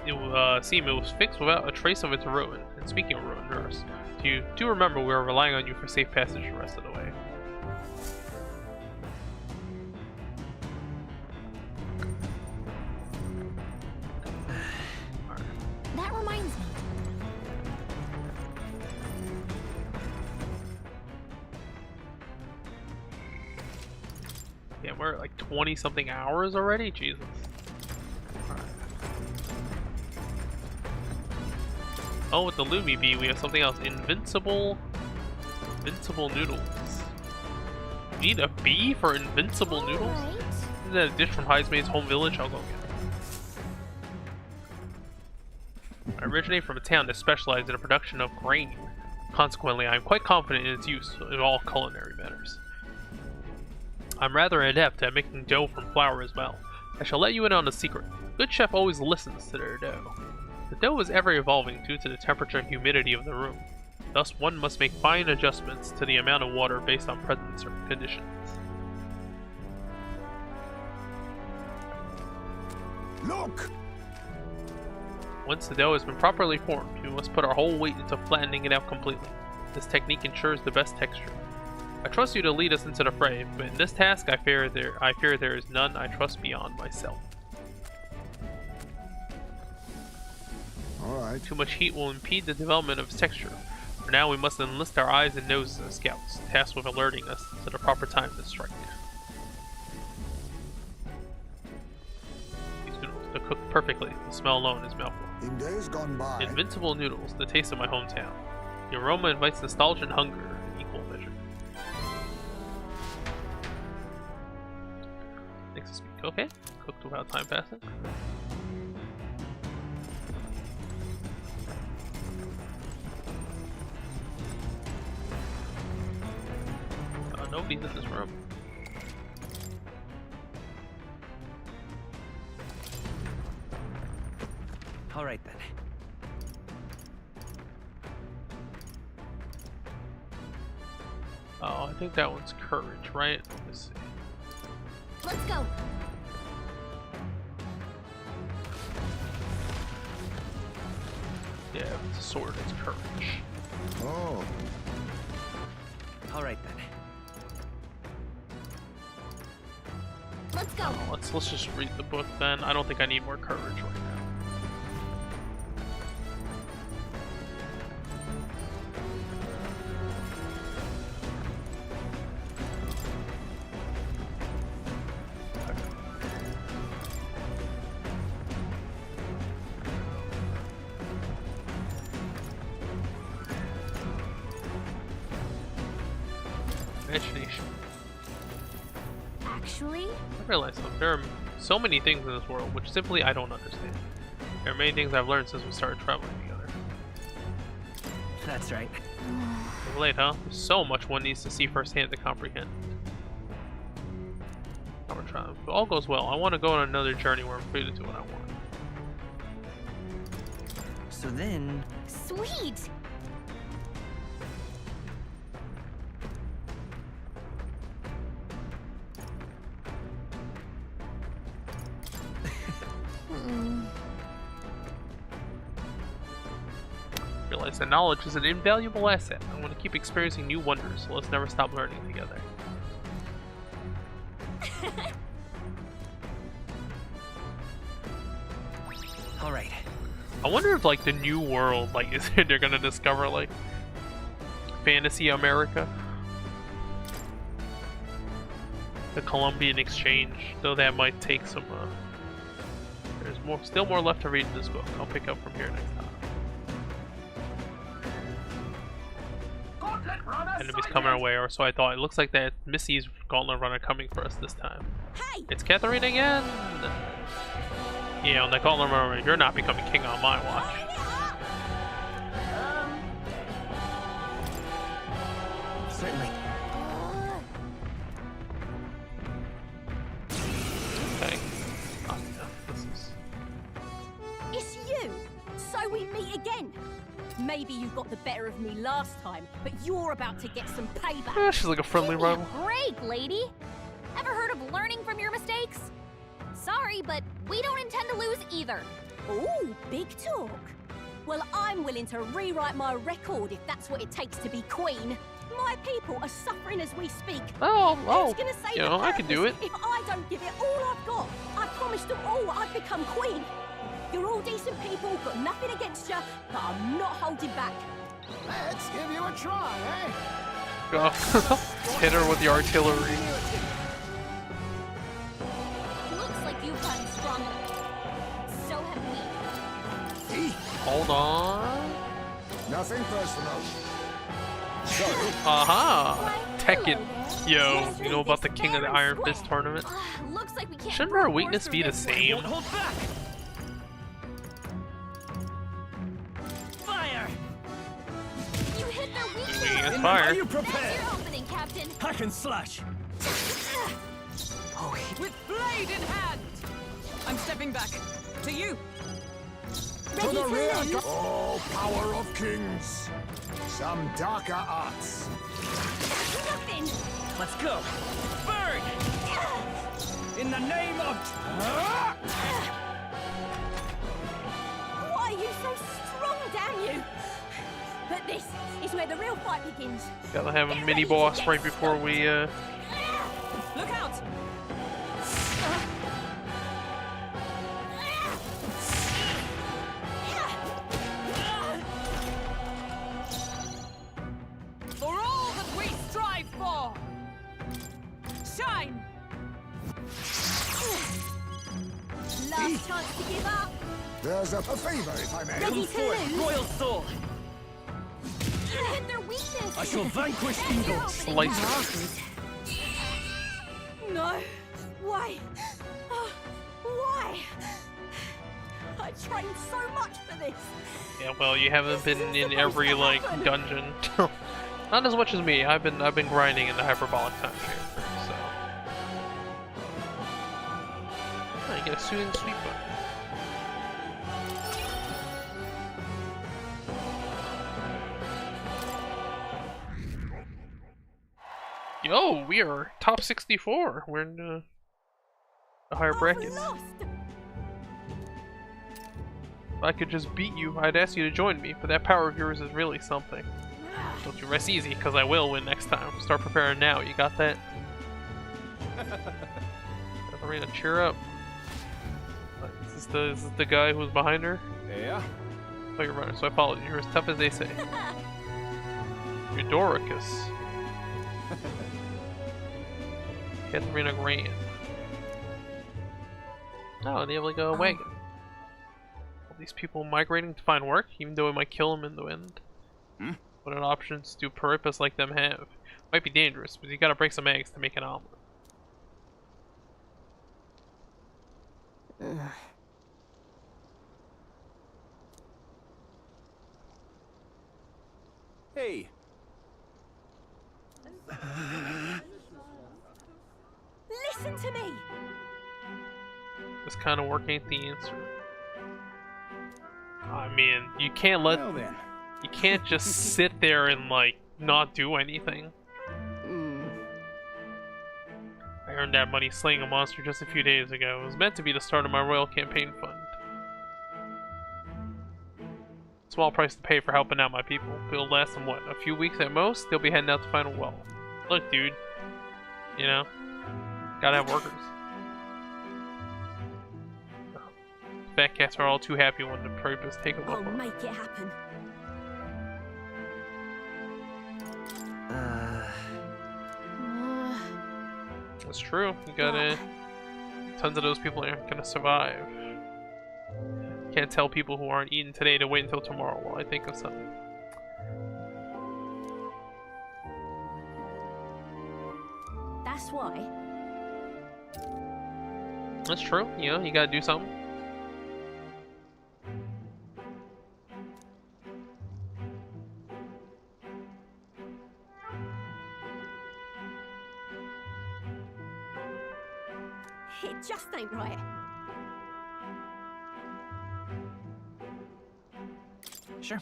It would seem it was fixed without a trace of its ruin. And speaking of ruin, nurse, do remember we are relying on you for safe passage the rest of the way. that reminds me. Yeah, we're at like 20 something hours already? Jesus. Alright. Oh, with the Lumi Bee, we have something else. Invincible noodles. We need a bee for invincible noodles? Alright. Isn't that a dish from Heismaid's home village? I'll go get it. I originate from a town that specializes in the production of grain. Consequently, I am quite confident in its use in all culinary matters. I'm rather adept at making dough from flour as well. I shall let you in on a secret. A good chef always listens to their dough. The dough is ever evolving due to the temperature and humidity of the room. Thus, one must make fine adjustments to the amount of water based on present conditions. Look! Once the dough has been properly formed, we must put our whole weight into flattening it out completely. This technique ensures the best texture. I trust you to lead us into the fray, but in this task I fear there is none I trust beyond myself. Alright. Too much heat will impede the development of its texture. For now we must enlist our eyes and noses as scouts, tasked with alerting us to the proper time to strike. These noodles, they're cooked perfectly. The smell alone is mouthful. In days gone by. Invincible noodles, the taste of my hometown. The aroma invites nostalgia and hunger in equal measure. Next to speak. Okay. Cooked without time passing. Nobody's in this room. All right then. Oh, I think that one's courage, right? Let's see. Let's go. Yeah, if it's a sword, it's courage. Oh. All right then. Let's go. Oh, let's just read the book then. I don't think I need more courage right now. Imagination. Actually, I realize though, there are so many things in this world which simply I don't understand. There are many things I've learned since we started traveling together. That's right. It's late, huh? There's so much one needs to see firsthand to comprehend. If all goes well, I want to go on another journey where I'm free to do what I want. So then... Sweet! Realize that knowledge is an invaluable asset. I want to keep experiencing new wonders, so let's never stop learning together. All right. I wonder if like the new world, like, is they're gonna discover like fantasy America, the Columbian Exchange. Though that might take some. There's still more left to read in this book. I'll pick up from here next time. Enemies coming our way, or so I thought. It looks like that Missy's Gauntlet Runner coming for us this time. Hey! It's Catherine again! Yeah, on the Gauntlet Runner, you're not becoming king on my watch. Certainly. Okay. Oh, yeah, this is... It's you! So we meet again! Maybe you got the better of me last time, but you're about to get some payback. Yeah, she's like a friendly rival. Break, lady. Ever heard of learning from your mistakes? Sorry, but we don't intend to lose either. Ooh, big talk. Well, I'm willing to rewrite my record if that's what it takes to be queen. My people are suffering as we speak. Who's gonna say you know, I can do it. If I don't give it all I've got, I promised them all I'd become queen. You're all decent people, got nothing against you, but I'm not holding back. Let's give you a try, eh? Go. Hit her with the artillery. Looks like you've gotten stronger. So have we. Hold on. Nothing personal. Sorry. Aha! Tekken. Yo, you know about the King of the Iron Fist tournament? Looks like we can't. Shouldn't our weakness be the same? Hold back! Fire! You hit their weakness. Weak against fire. Are you That's prepared? your opening, Captain. I can slash. With blade in hand! I'm stepping back. To you! To to the Ready to rear! lose? Oh, power of kings! Some darker arts. Nothing! Let's go! Burn! In the name of... Why are you so strong, damn you? But this is where the real fight begins. Gotta have a mini boss right before we Look out! For all that we strive for! Shine! Last chance to give up. There's a favor, if I may. Ready to lose? Royal Sword! You hit their weakness. I shall vanquish evil! slice it. No. Why? Why? I trained so much for this. Yeah, well, you haven't been in every like dungeon. Not as much as me. I've been grinding in the hyperbolic time chamber, so. Oh, you get a soothing sweep button. Yo, we are top 64. We're in the higher brackets. If I could just beat you, I'd ask you to join me, but that power of yours is really something. Don't you rest easy, because I will win next time. Start preparing now, you got that? Arena, cheer up. Is this the guy who's behind her? Yeah. Oh, you're running, so I followed you. You're as tough as they say. You're Doricus. Katharina Grand. Oh, they have like a wagon. All these people migrating to find work, even though it might kill them in the wind. What an options do purpose like them have? Might be dangerous, but you gotta break some eggs to make an omelet. Hey. Listen to me. This kind of work ain't the answer. I mean, you can't let... Well then. You can't just sit there and, like, not do anything. I earned that money slaying a monster just a few days ago. It was meant to be the start of my royal campaign fund. Small price to pay for helping out my people. It'll last them, what, a few weeks at most? They'll be heading out to find a well. Look, dude. You know? Gotta have workers. Fat cats are all too happy when the purpose take a look. I'll make it happen. That's true. You gotta... Tons of those people aren't gonna survive. Can't tell people who aren't eating today to wait until tomorrow while I think of something. That's why. That's true. You know, you gotta do something. It just ain't right. Sure.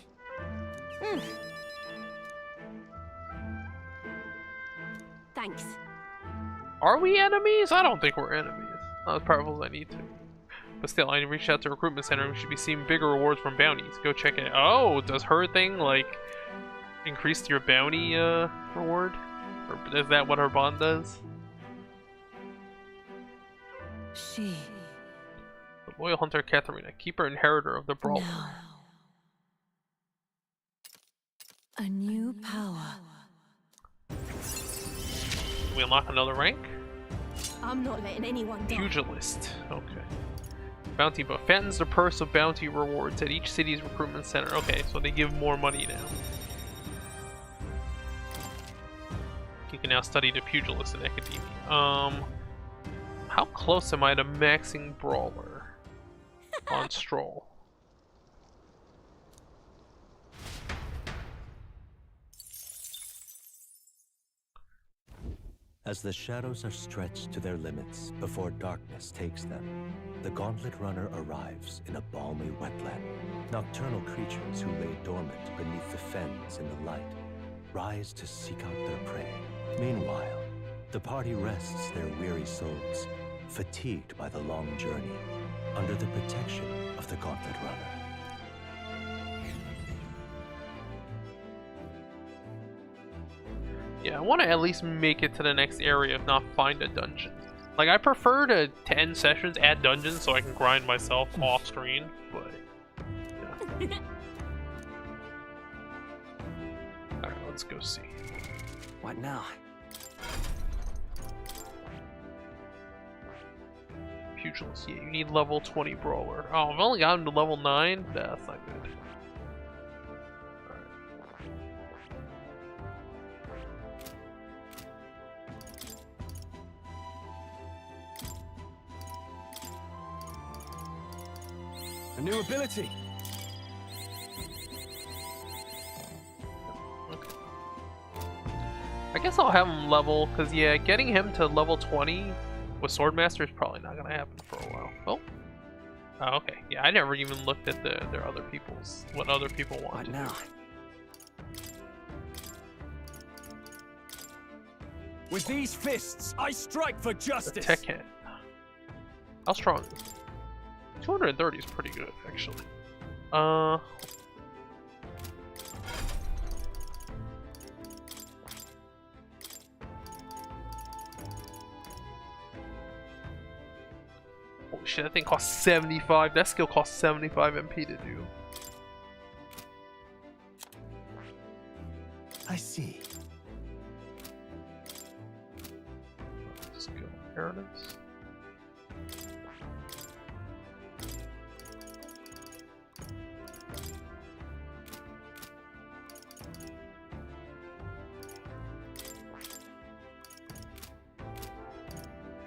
Thanks. Are we enemies? I don't think we're enemies. Not as powerful as I need to. But still, I reached out to recruitment center and we should be seeing bigger rewards from bounties. Go check it out. Oh, does her thing, like, increase your bounty, reward? Or is that what her bond does? She... The loyal hunter Katharina, keeper inheritor of the Brawl. Now. A new power. Can we unlock another rank? I'm not letting anyone die. Pugilist. Okay. Bounty buff. Fattens the purse of bounty rewards at each city's recruitment center. Okay, so they give more money now. You can now study the pugilist in academia. How close am I to maxing Brawler on Stroll? As the shadows are stretched to their limits before darkness takes them, the Gauntlet Runner arrives in a balmy wetland. Nocturnal creatures who lay dormant beneath the fens in the light rise to seek out their prey. Meanwhile, the party rests their weary souls, fatigued by the long journey, under the protection of the Gauntlet Runner. Yeah, I want to at least make it to the next area, if not find a dungeon. Like, I prefer to end sessions at dungeons so I can grind myself off screen, but yeah. Alright, let's go see. What now? Pugilist, yeah, you need level 20 brawler. Oh, I've only gotten to level 9? Nah, that's not good. A new ability. Okay. I guess I'll have him level, because yeah, getting him to level 20 with Swordmaster is probably not gonna happen for a while. Oh, okay. Yeah, I never even looked at their other people's what other people want. What now? With these fists, I strike for justice. Tech hand. How strong? 230 is pretty good, actually. Holy shit, that thing costs 75. That skill costs 75 MP to do. I see. Skill inheritance.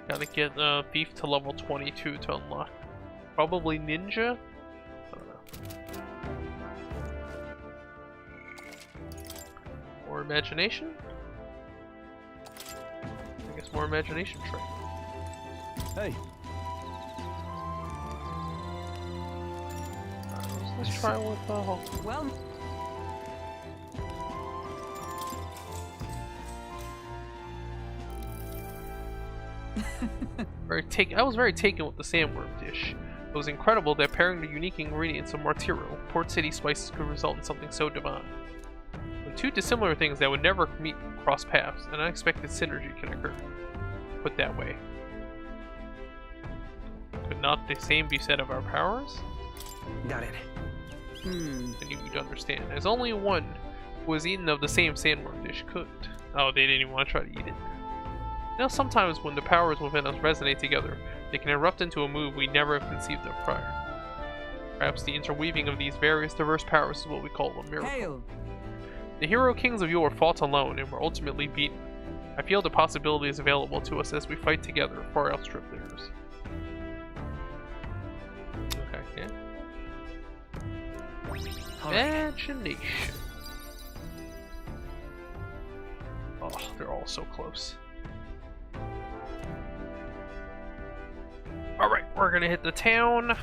Gotta get Thief to level 22 to unlock. Probably Ninja? I don't know. Or Imagination? I guess more Imagination trait. Hey. Let's try with Hulk. Well. I was very taken with the sandworm dish. It was incredible that pairing the unique ingredients of Martiro, Port City spices, could result in something so divine. When two dissimilar things that would never meet cross paths, an unexpected synergy can occur. Put that way. Could not the same be said of our powers? Got it. I knew you'd understand. There's only one who was eaten of the same sandworm dish could. Oh, they didn't even want to try to eat it. You know, sometimes when the powers within us resonate together, they can erupt into a move we never have conceived of prior. Perhaps the interweaving of these various diverse powers is what we call a miracle. Hail. The hero kings of yore fought alone and were ultimately beaten. I feel the possibilities available to us as we fight together far outstrip theirs. Okay, yeah. Imagination. Oh, they're all so close. Alright, we're gonna hit the town.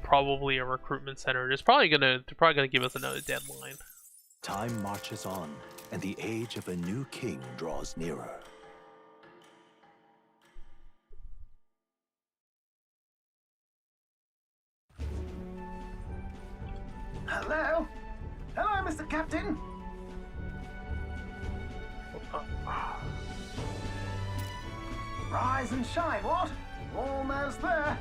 Probably a recruitment center. They're probably gonna give us another deadline. Time marches on, and the age of a new king draws nearer. Hello? Hello, Mr. Captain? Rise and shine, what? Almost there.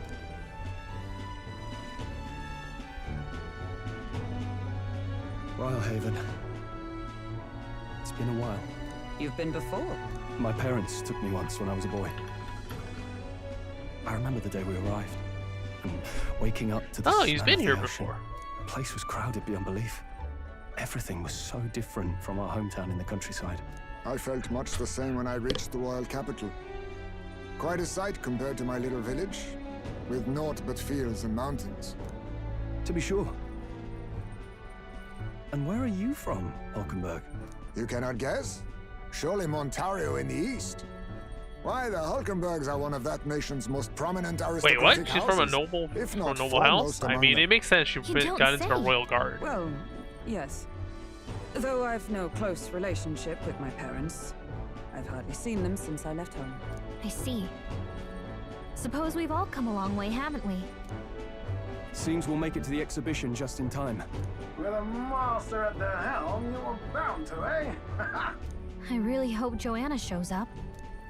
Haven. It's been a while. You've been before? My parents took me once when I was a boy. I remember the day we arrived, and waking up to the Oh, he's smell been of the here ocean. before. The place was crowded beyond belief. Everything was so different from our hometown in the countryside. I felt much the same when I reached the royal capital. Quite a sight compared to my little village, with naught but fields and mountains. To be sure. And where are you from, Hulkenberg? You cannot guess? Surely Montario in the east. Why, the Hulkenbergs are one of that nation's most prominent aristocratic Wait, what? She's houses, from a noble, if from not a noble house? foremost I among mean, them. it makes sense she got into the royal guard. Well, yes. Though I've no close relationship with my parents. I've hardly seen them since I left home. I see. Suppose we've all come a long way, haven't we? Seems we'll make it to the exhibition just in time. With a master at the helm, you're bound to, eh? I really hope Joanna shows up.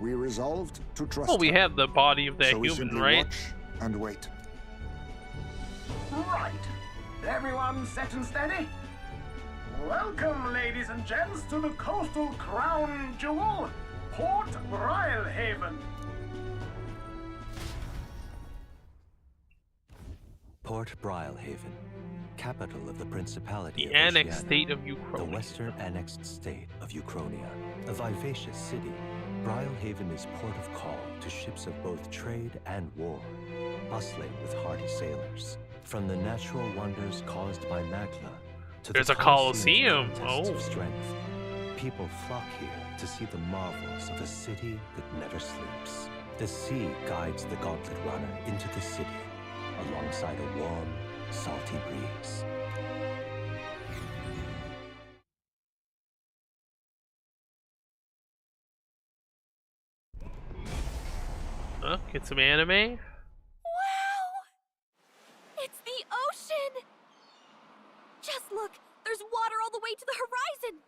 We resolved to trust Well, we her. have the body of that So we human, simply right? watch and wait. Right. Everyone set and steady? Welcome, ladies and gents, to the coastal crown jewel, Port Brilehaven. Port Brilehaven, capital of the Principality The of annexed Oceania, state of Uchronia. the western annexed state of Uchronia. A vivacious city, Brilehaven is port of call to ships of both trade and war, bustling with hardy sailors. From the natural wonders caused by Magla to There's the a Colosseum. contests Oh. of strength, people flock here to see the marvels of a city that never sleeps. The sea guides the gauntlet runner into the city, alongside a warm, salty breeze. Get some anime. Wow! It's the ocean! Just look, there's water all the way to the horizon!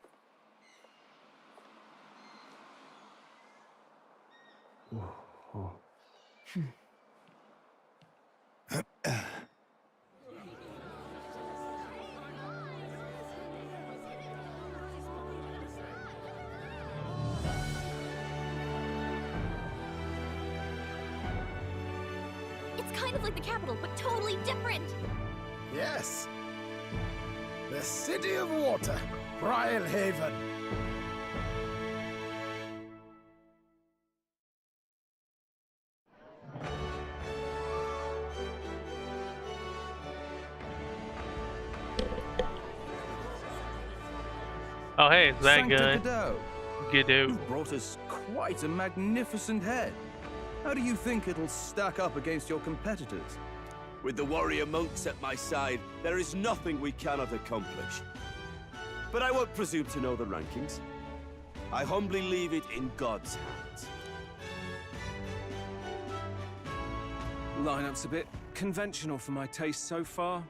It's kind of like the capital, but totally different! Yes. The City of Water, Brilehaven. Oh, hey, is that Sancta good? Cadeau. Gidoo. You've brought us quite a magnificent head. How do you think it'll stack up against your competitors? With the warrior monks at my side, there is nothing we cannot accomplish. But I won't presume to know the rankings. I humbly leave it in God's hands. Lineup's a bit conventional for my taste so far.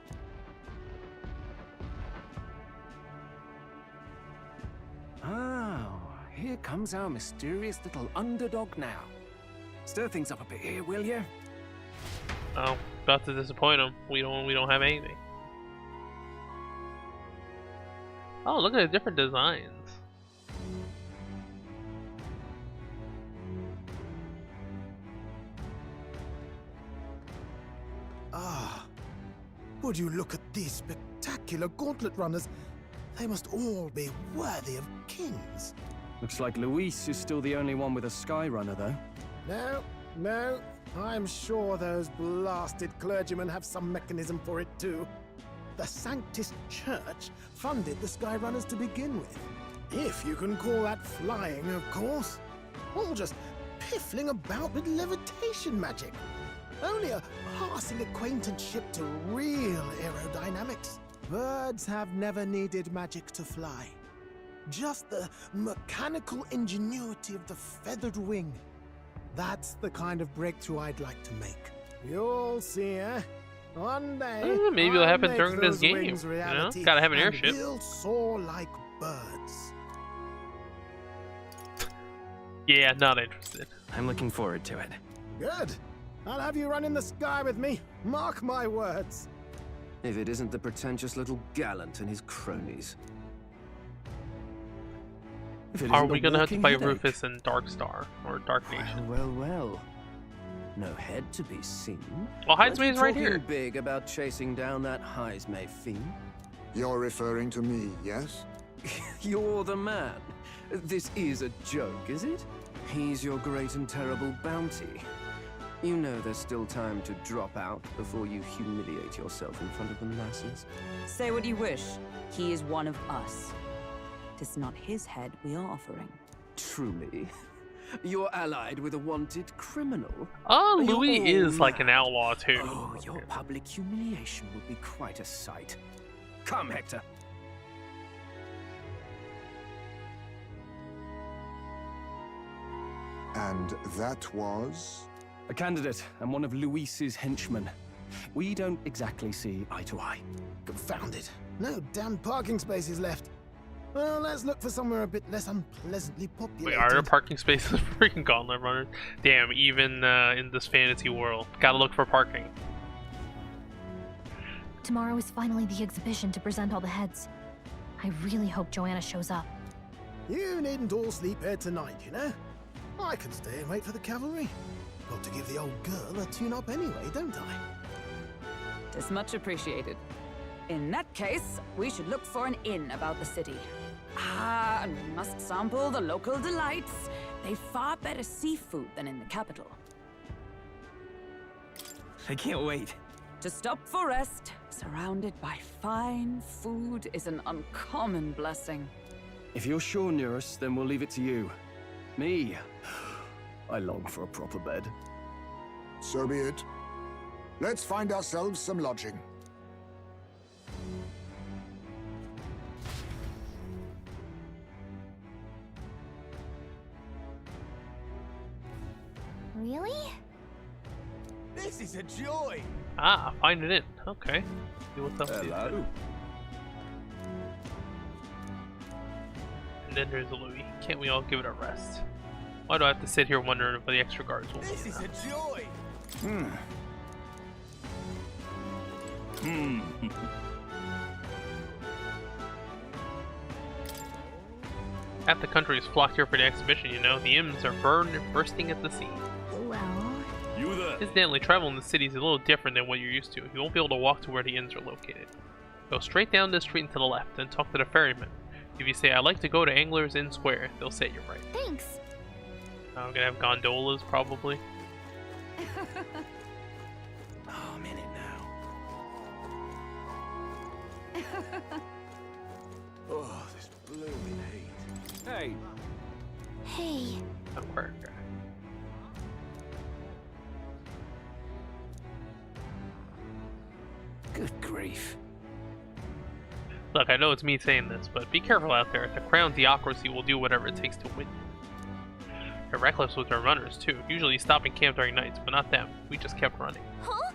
Oh, here comes our mysterious little underdog now. Stir things up a bit here, will you? Oh, about to disappoint him. We don't have anything. Oh, look at the different designs. Ah, would you look at these spectacular gauntlet runners? They must all be worthy of kings. Looks like Luis is still the only one with a sky runner, though. No, I'm sure those blasted clergymen have some mechanism for it too. The Sanctus Church funded the Skyrunners to begin with. If you can call that flying, of course. All just piffling about with levitation magic. Only a passing acquaintanceship to real aerodynamics. Birds have never needed magic to fly. Just the mechanical ingenuity of the feathered wing. That's the kind of breakthrough I'd like to make. You'll see, eh? One day, maybe it'll happen I'll during make this those game. wings You know, reality, gotta have an and airship. we'll soar like birds. Yeah, not interested. I'm looking forward to it. Good. I'll have you run in the sky with me. Mark my words. If it isn't the pretentious little gallant and his cronies. Are we gonna have to fight Rufus and Darkstar or Dark Nation? Well. No head to be seen. Well, Heismay's right Talking here. big about chasing down that Heismay fiend. You're referring to me, yes? You're the man. This is a joke, is it? He's your great and terrible bounty. You know there's still time to drop out before you humiliate yourself in front of the masses. Say what you wish. He is one of us. Tis not his head we are offering. Truly. You're allied with a wanted criminal? Oh, Are you Louis all is like an mad? outlaw too. Oh, your public humiliation would be quite a sight. Come, Hector. And that was? A candidate and one of Luis's henchmen. We don't exactly see eye to eye. Confound it. No damn parking spaces left. Well, let's look for somewhere a bit less unpleasantly populated. Wait, are there parking spaces for freaking Gauntlet Runners? Damn, even in this fantasy world, gotta look for parking. Tomorrow is finally the exhibition to present all the heads. I really hope Joanna shows up. You needn't all sleep here tonight, you know? I can stay and wait for the cavalry. Got to give the old girl a tune-up anyway, don't I? Tis much appreciated. In that case, we should look for an inn about the city. Ah, and we must sample the local delights. They've far better seafood than in the capital. I can't wait. To stop for rest, surrounded by fine food, is an uncommon blessing. If you're sure, Nearest, then we'll leave it to you. Me, I long for a proper bed. So be it. Let's find ourselves some lodging. Really? This is a joy! Ah, find it in. Okay. See what's up here. Hello. And then there's a Louis. Can't we all give it a rest? Why do I have to sit here wondering if the extra guards will This be is enough? a joy! Half the country is flocked here for the exhibition, you know. The inns are burned and bursting at the seams. Well, You there? Incidentally, travel in the city is a little different than what you're used to. You won't be able to walk to where the inns are located. Go straight down this street and to the left, then talk to the ferryman. If you say, I'd like to go to Angler's Inn Square, they'll set you right. thanks. I'm gonna have gondolas, probably. Oh, I'm in it now. Oh, this blooming heat. Hey, Hey, Not quite. good grief. Look, I know it's me saying this, but be careful out there. The Crown Theocracy will do whatever it takes to win you. They're reckless with their runners, too. Usually stop and camp during nights, but not them. We just kept running. huh?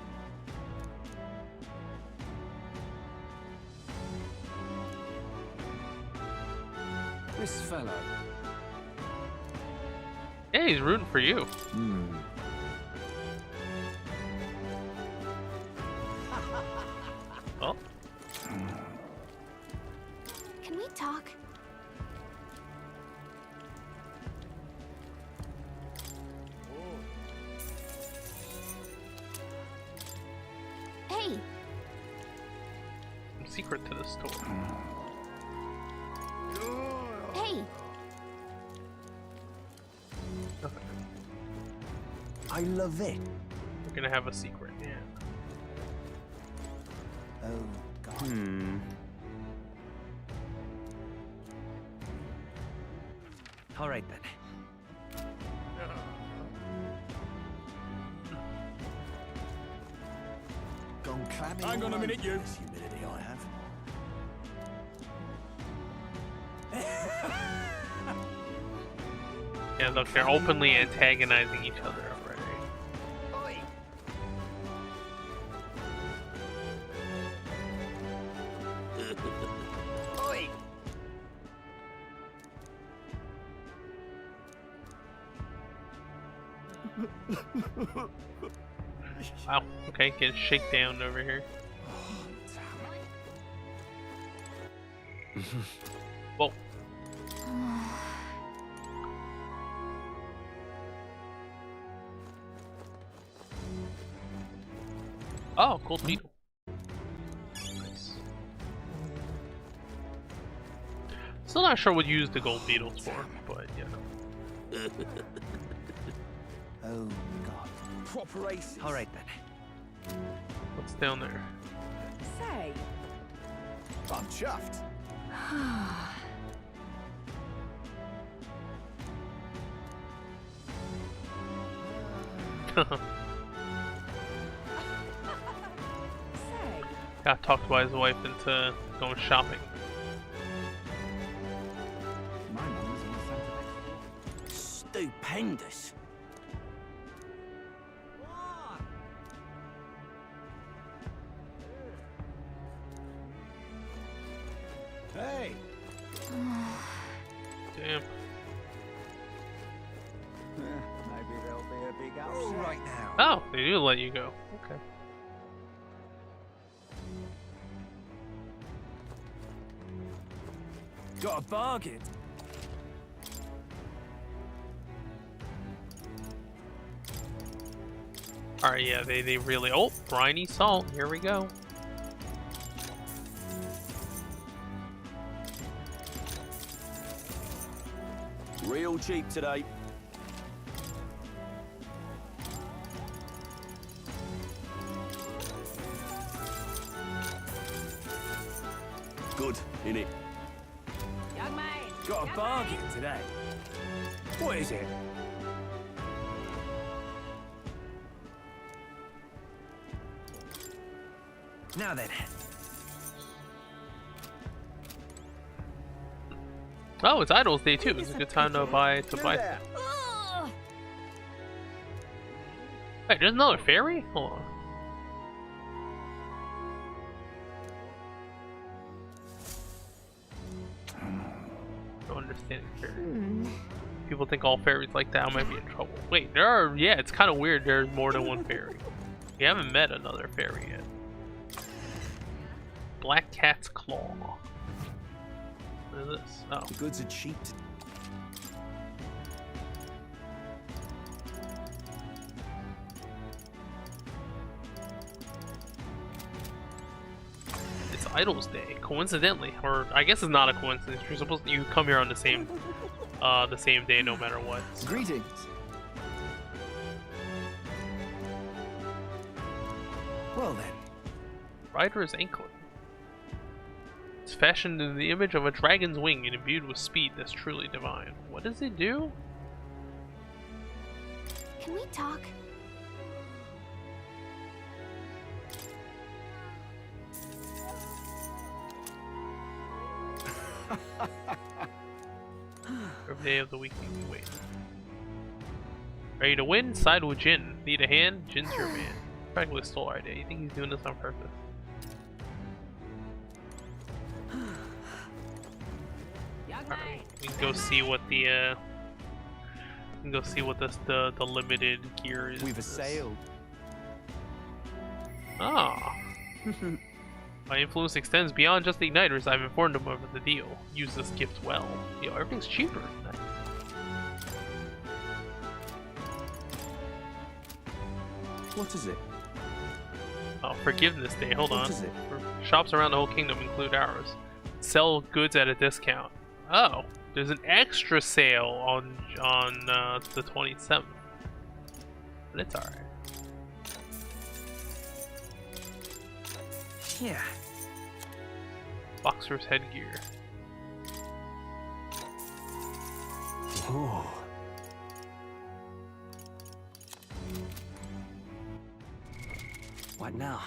This fellow. Yeah, he's rooting for you. Oh, Can we talk? Hey, some secret to this store. hey, Nothing. I love it. We're gonna have a secret, yeah. Oh, God. All right then. Gone clammy. Hang on a all minute, over you. this humidity I have. Yeah, look, they're openly antagonizing each other already. Wow, okay, get shakedown over here. Whoa. Oh, gold beetle. Nice. Still not sure what you use the gold beetles for, but you know. Oh, God. Proper aces. All right then. What's down there? Say, I'm chuffed. Got talked by his wife into going shopping. My mum was on Saturday. Stupendous. Hey! Damn. Maybe there'll be a big upset right now. Oh, they do let you go. Okay. Got a bargain. Alright, yeah, they really... Oh, briny salt. Here we go. Real cheap today. Good, innit? Young man! Got a bargain today. What is it? Now then. Oh, it's Idol's Day too. It's a good time to buy stuff. Ugh. Wait, there's another ferry? Hold on. No understanding ferry. People think all ferries like that. I might be in trouble. Wait, there are. Yeah, it's kind of weird. There's more than one ferry. We haven't met another ferry yet. Black Cat's Claw. What is this? Oh. The goods are cheap. It's Idol's Day, coincidentally, or I guess it's not a coincidence. You're supposed to, you come here on the same day, no matter what. So. Greetings. Well then. Rider's anklet. It's fashioned in the image of a dragon's wing and imbued with speed that's truly divine. What does it do? Can we talk? Every day of the week we wait. Ready to win? Side with Jin. Need a hand? Jin's your man. Practically stole our idea. You think he's doing this on purpose? Alright, we can go see what the we can go see what the limited gear is. We've assailed. Ah. My influence extends beyond just the igniters. I've informed them of the deal. Use this gift well. Yo, everything's cheaper. Nice. What is it? Oh, Forgiveness Day. Hold on. What is it? Shops around the whole kingdom include ours. Sell goods at a discount. Oh, there's an extra sale on the 27th. But it's alright. Yeah. Boxer's headgear. Ooh. What now?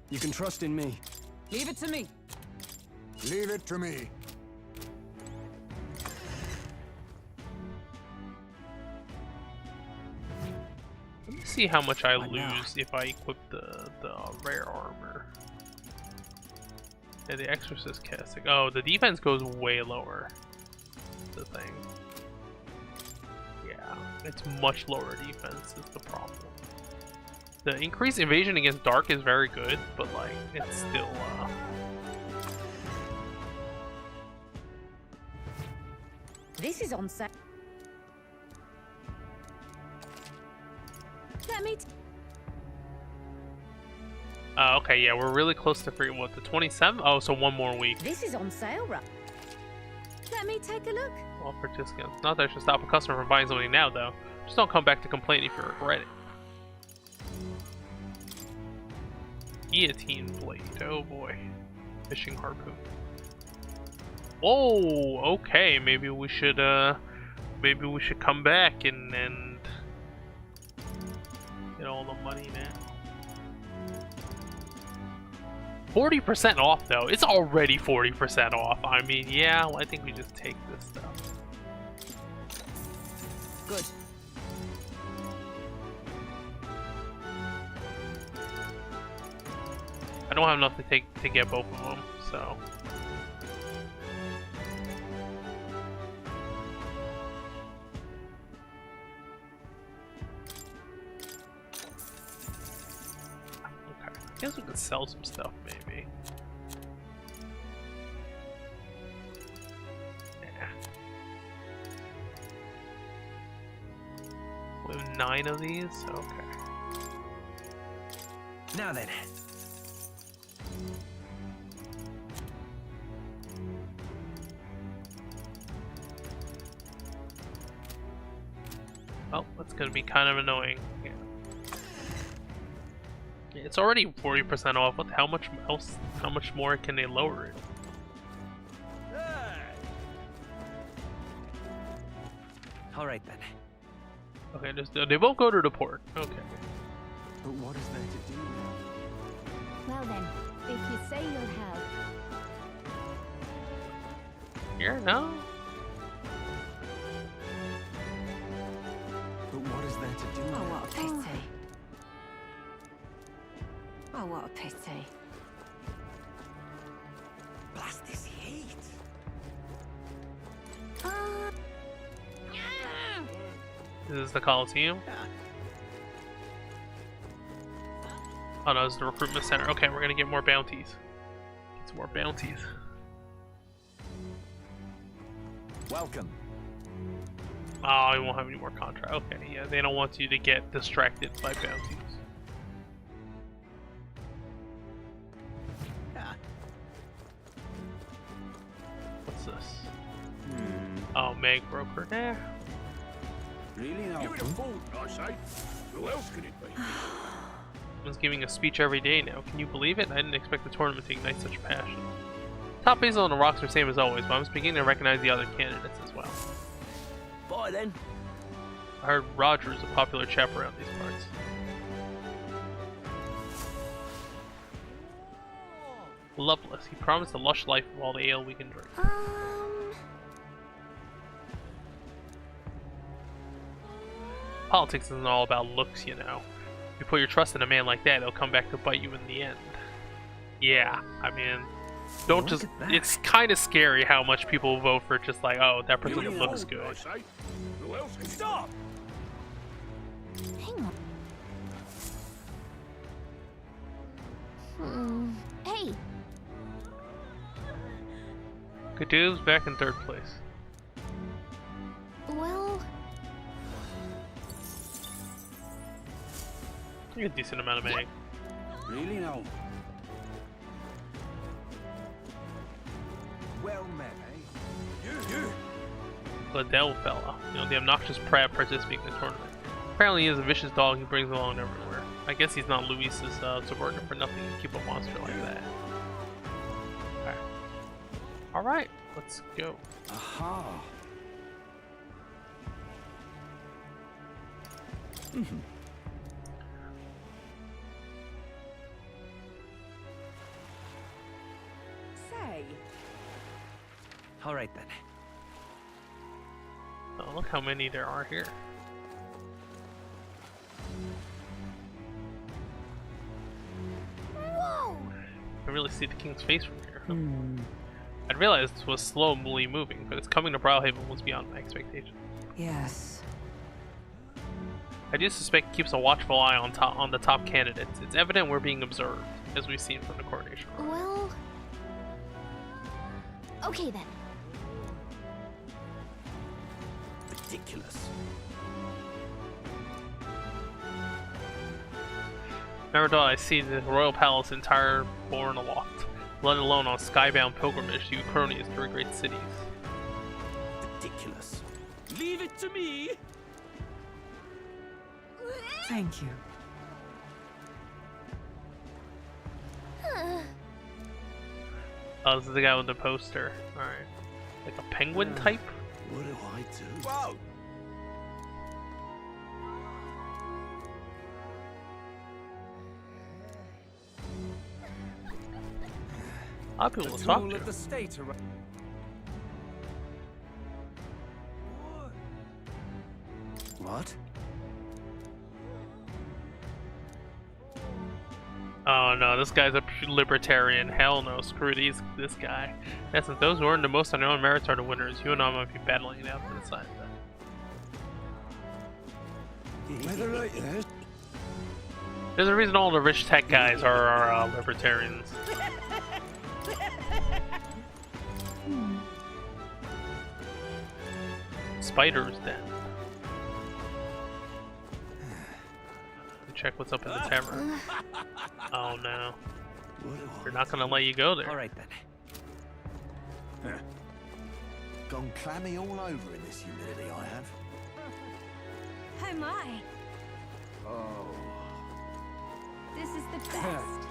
You can trust in me. Leave it to me. Leave it to me. Let me see how much I lose if I equip the rare armor. Yeah, the Exorcist casting. Oh, the defense goes way lower. The thing. Yeah, it's much lower defense is the problem. The increased evasion against dark is very good, but like it's still This is on sale. Let me. okay, yeah, we're really close to free. What, the 27th? Oh, so one more week. This is on sale, right? Let me take a look. Offer discounts. Not that I should stop a customer from buying something now, though. Just don't come back to complain if you regret it. Guillotine blade. Oh boy. Fishing harpoon. Whoa. Okay. Maybe we should maybe we should come back and get all the money now. 40% off though. It's already 40% off. I mean, yeah, well, I think we just take this stuff. Good. I don't have enough to get both of them, so. Okay, I guess we could sell some stuff, maybe. Yeah. We have 9 of these, okay. Now then. Oh, that's gonna be kind of annoying. Yeah. Yeah, it's already 40% off. What? How much else? How much more can they lower it? All right then. Okay, they both go to the port. Okay. But what is there to do now? Well then, if you say you'll help. Here, no. But what is there to do Oh, now? what a pity. Oh, what a pity. Blast this heat. This is the Coliseum. Oh no, it's the recruitment center. Okay, we're gonna get more bounties. Get some more bounties. Welcome. Oh, we won't have any more contract. Okay, yeah, they don't want you to get distracted by bounties. What's this? Oh, Meg broker. Nah. Really now? Give it a fool, I say. Who else could it be? Someone's giving a speech every day now. Can you believe it? I didn't expect the tournament to ignite such passion. Top basil and the rocks are same as always, but I'm beginning to recognize the other candidates as well. Bye then. I heard Roger is a popular chap around these parts. Loveless. He promised a lush life of all the ale we can drink. Politics isn't all about looks, you know. If you put your trust in a man like that, he'll come back to bite you in the end. Yeah, I mean, don't just. It's kind of scary how much people vote for just like, oh, that person looks good. I say. Who else could stop? Hang on. Hey. Kadoo's back in 3rd place. Well, You get a decent amount of mag. Really now? Well met, eh? You. Liddell fella. You know, the obnoxious Pratt participating in the tournament. Apparently he is a vicious dog he brings along everywhere. I guess he's not Luis's subordinate for nothing to keep a monster like that. Okay. Alright, let's go. Aha. Say. All right then. Oh, look how many there are here. whoa! I can really see the king's face from here. I'd realized this was slowly moving, but its coming to Brawlhaven was beyond my expectations. Yes. I do suspect it keeps a watchful eye on the top candidates. It's evident we're being observed, as we've seen from the coronation room. Well, okay then. Ridiculous. Never thought I'd see the royal palace entire borne aloft, let alone on skybound pilgrimage to Uchronia's 3 great cities. Ridiculous. Leave it to me. Thank you. Oh, this is the guy with the poster. Alright. Like a penguin type? What do I do? Whoa! A lot of people will talk to. The state What? Oh no, this guy's a libertarian. Hell no, screw this guy. In essence, those who earn the most on their own merits are the winners. You and I might be battling it out to the side of that. There's a reason all the rich tech guys are libertarians. Spider's den. Check what's up in the tavern. Oh no. They're not gonna let you go there. Alright then. Gone clammy all over in this humidity I have. Oh my. Oh. This is the best.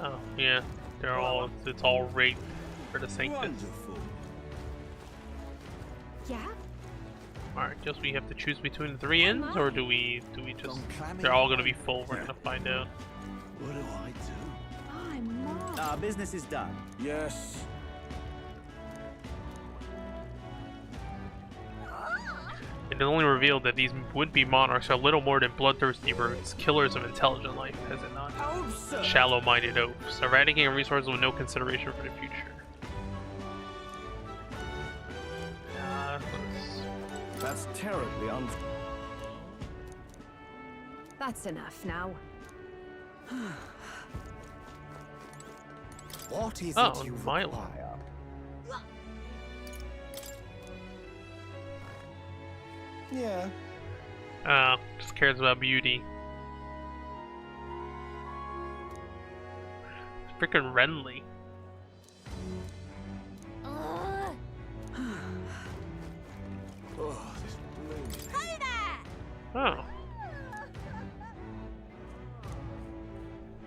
Oh yeah. It's all rigged for the Sanctus. Wonderful. Yeah? Alright, guess we have to choose between the 3 inns, or do we just... They're all gonna be full, we're gonna find out. What do I do? I'm Mom. Our business is done. Yes. It is only revealed that these would-be monarchs are little more than bloodthirsty birds, killers of intelligent life, has it not? Shallow-minded oafs, eradicating resources with no consideration for the future. That's terribly That's enough now. What is Oh, it you Milo. require? Yeah. Just cares about beauty. Freaking Renly. Oh, this bloom. Hi there! Oh.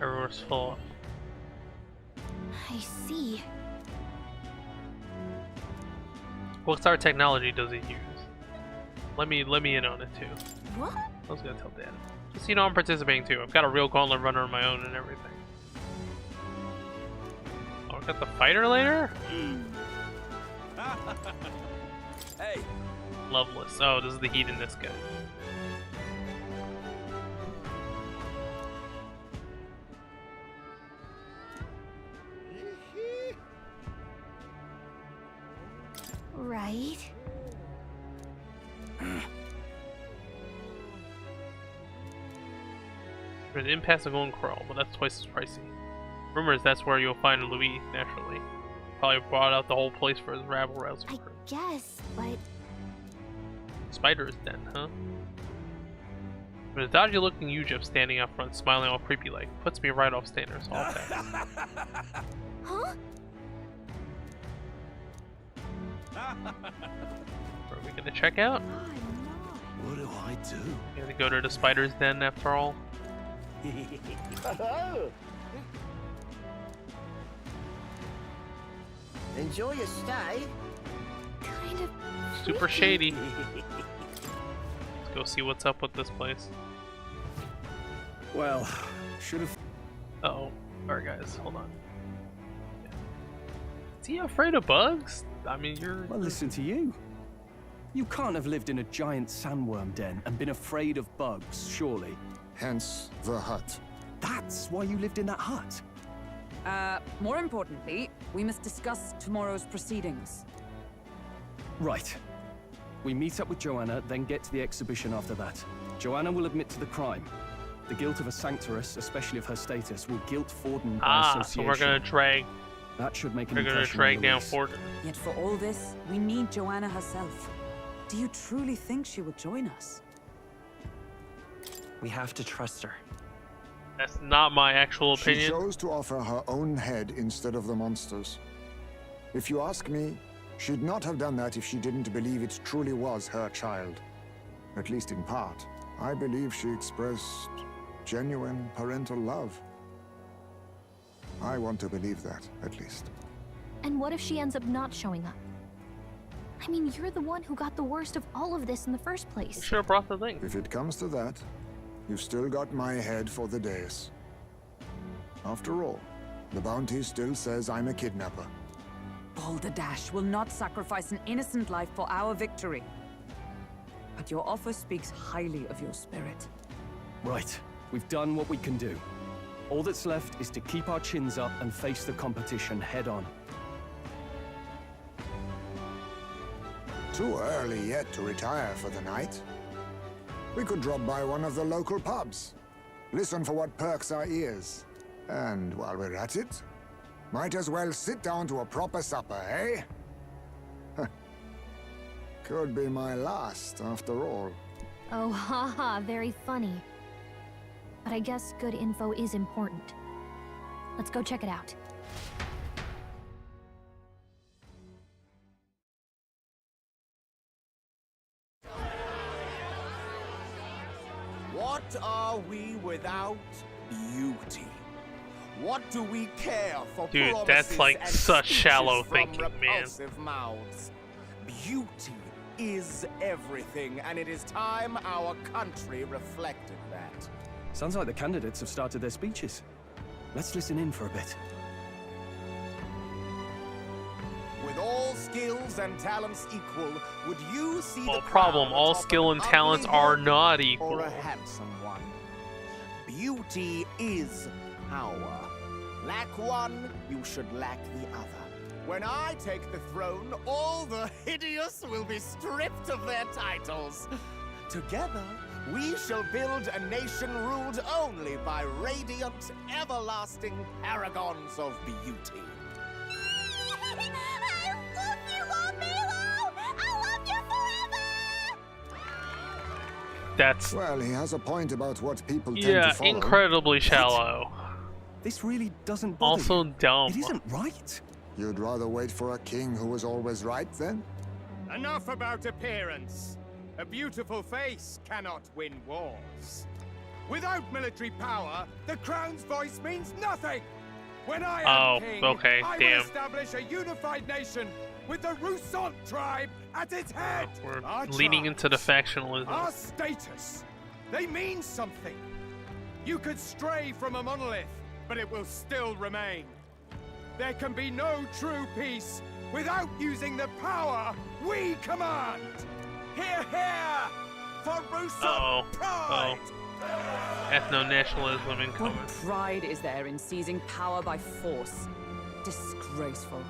Everyone's full. I see. What star technology does it use? Let me in on it too. What? I was gonna tell Dad. Just so you know, I'm participating too. I've got a real gauntlet runner of my own and everything. Oh, I got the fighter later? Hey. Loveless. Oh, this is the heat in this guy. Right. There's an impasse of Golden Corral, but that's twice as pricey. Rumors that's where you'll find Louis, naturally. Probably brought out the whole place for his rabble-rousing I crew. guess, but Spider's den, huh? There's a dodgy-looking Ujip standing out front, smiling all creepy-like. Puts me right off standards, all that. huh? Are we gonna check out? What do I do? You gonna go to the Spider's den after all? Enjoy your stay. Kind of Super shady. Let's go see what's up with this place. Well, should have. Uh-oh. Alright guys, hold on. Is he afraid of bugs? I mean, you're... Well, listen to you. You can't have lived in a giant sandworm den and been afraid of bugs, surely. Hence the hut. That's why you lived in that hut. More importantly, we must discuss tomorrow's proceedings. Right. We meet up with Joanna, then get to the exhibition after that. Joanna will admit to the crime. The guilt of a sanctoress, especially of her status, will guilt Forden by association. So we're gonna drag... That should make an We're gonna impression drag on down Louise. Forden. Yet for all this, we need Joanna herself. Do you truly think she would join us? We have to trust her. That's not my actual She opinion. chose to offer her own head instead of the monster's. If you ask me, she'd not have done that if she didn't believe it truly was her child. At least in part. I believe she expressed genuine parental love. I want to believe that, at least. And what if she ends up not showing up? I mean, you're the one who got the worst of all of this in the first place. Should have brought the thing. If it comes to that, you've still got my head for the dais. After all, the bounty still says I'm a kidnapper. Balderdash will not sacrifice an innocent life for our victory. But your offer speaks highly of your spirit. Right. We've done what we can do. All that's left is to keep our chins up and face the competition head on. Too early yet to retire for the night. We could drop by one of the local pubs. Listen for what perks our ears. And while we're at it, might as well sit down to a proper supper, eh? Could be my last, after all. Oh, haha, very funny. But I guess good info is important. Let's go check it out. What are we without beauty? What do we care for? Dude, that's like such shallow thinking, man. Mouths? Beauty is everything, and it is time our country reflected that. Sounds like the candidates have started their speeches. Let's listen in for a bit. With all skills and talents equal, would you see the problem? All skill and talents are not equal. Or a handsome one? Beauty is power. Lack one, you should lack the other. When I take the throne, all the hideous will be stripped of their titles. Together, we shall build a nation ruled only by radiant, everlasting paragons of beauty. I love you, Milo! I love you forever! That's... Well, he has a point about what people tend to follow. Yeah, incredibly shallow. This really doesn't bother Also you. dumb. It isn't right. You'd rather wait for a king who was always right, then? Enough about appearance. A beautiful face cannot win wars. Without military power, the crown's voice means nothing. When I am king, I will establish a unified nation with the Rousseau tribe at its head. We're Our leaning tribes, into the factionalism. Our status, they mean something. You could stray from a monolith, but it will still remain. There can be no true peace without using the power we command. Hear, hear! For Rousseau pride! Ethno-nationalism incoming. What pride is there in seizing power by force? Disgraceful.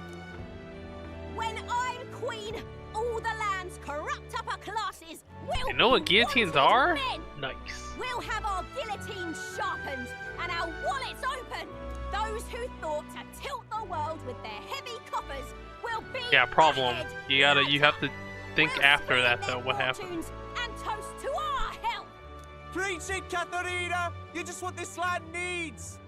When I'm queen, all the land's corrupt upper classes will You know what be guillotines wanted are? men. Nice. We'll have our guillotines sharpened and our wallets open. Those who thought to tilt the world with their heavy coffers will be Yeah, problem. ahead. You have to think after that though. What happened? And toast to our health. Preach it, Katharina! You just what this land needs!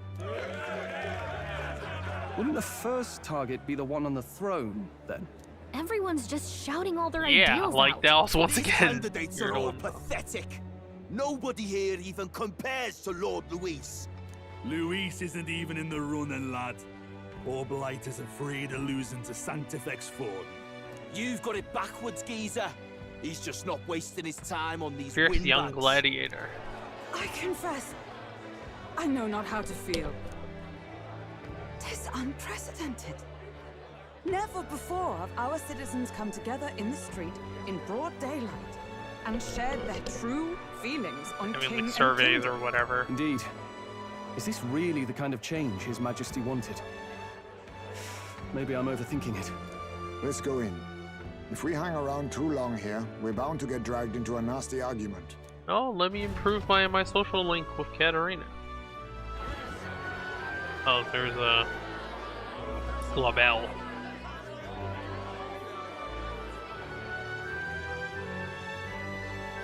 Wouldn't the first target be the one on the throne, then? Everyone's just shouting all their Yeah, ideals like out. that was once These again. candidates are all pathetic. Nobody here even compares to Lord Luis. Luis isn't even in the running, lad. Poor Blight is afraid of losing to Sanctifex Ford. You've got it backwards, geezer. He's just not wasting his time on these Fierce young windbags. gladiator. I confess, I know not how to feel. 'Tis unprecedented. Never before have our citizens come together in the street in broad daylight and shared their true feelings on king Like and surveys kingdom. or whatever. Indeed. Is this really the kind of change His Majesty wanted? Maybe I'm overthinking it. Let's go in. If we hang around too long here, we're bound to get dragged into a nasty argument. Oh, let me improve my social link with Katarina. Oh, there's a Glabelle.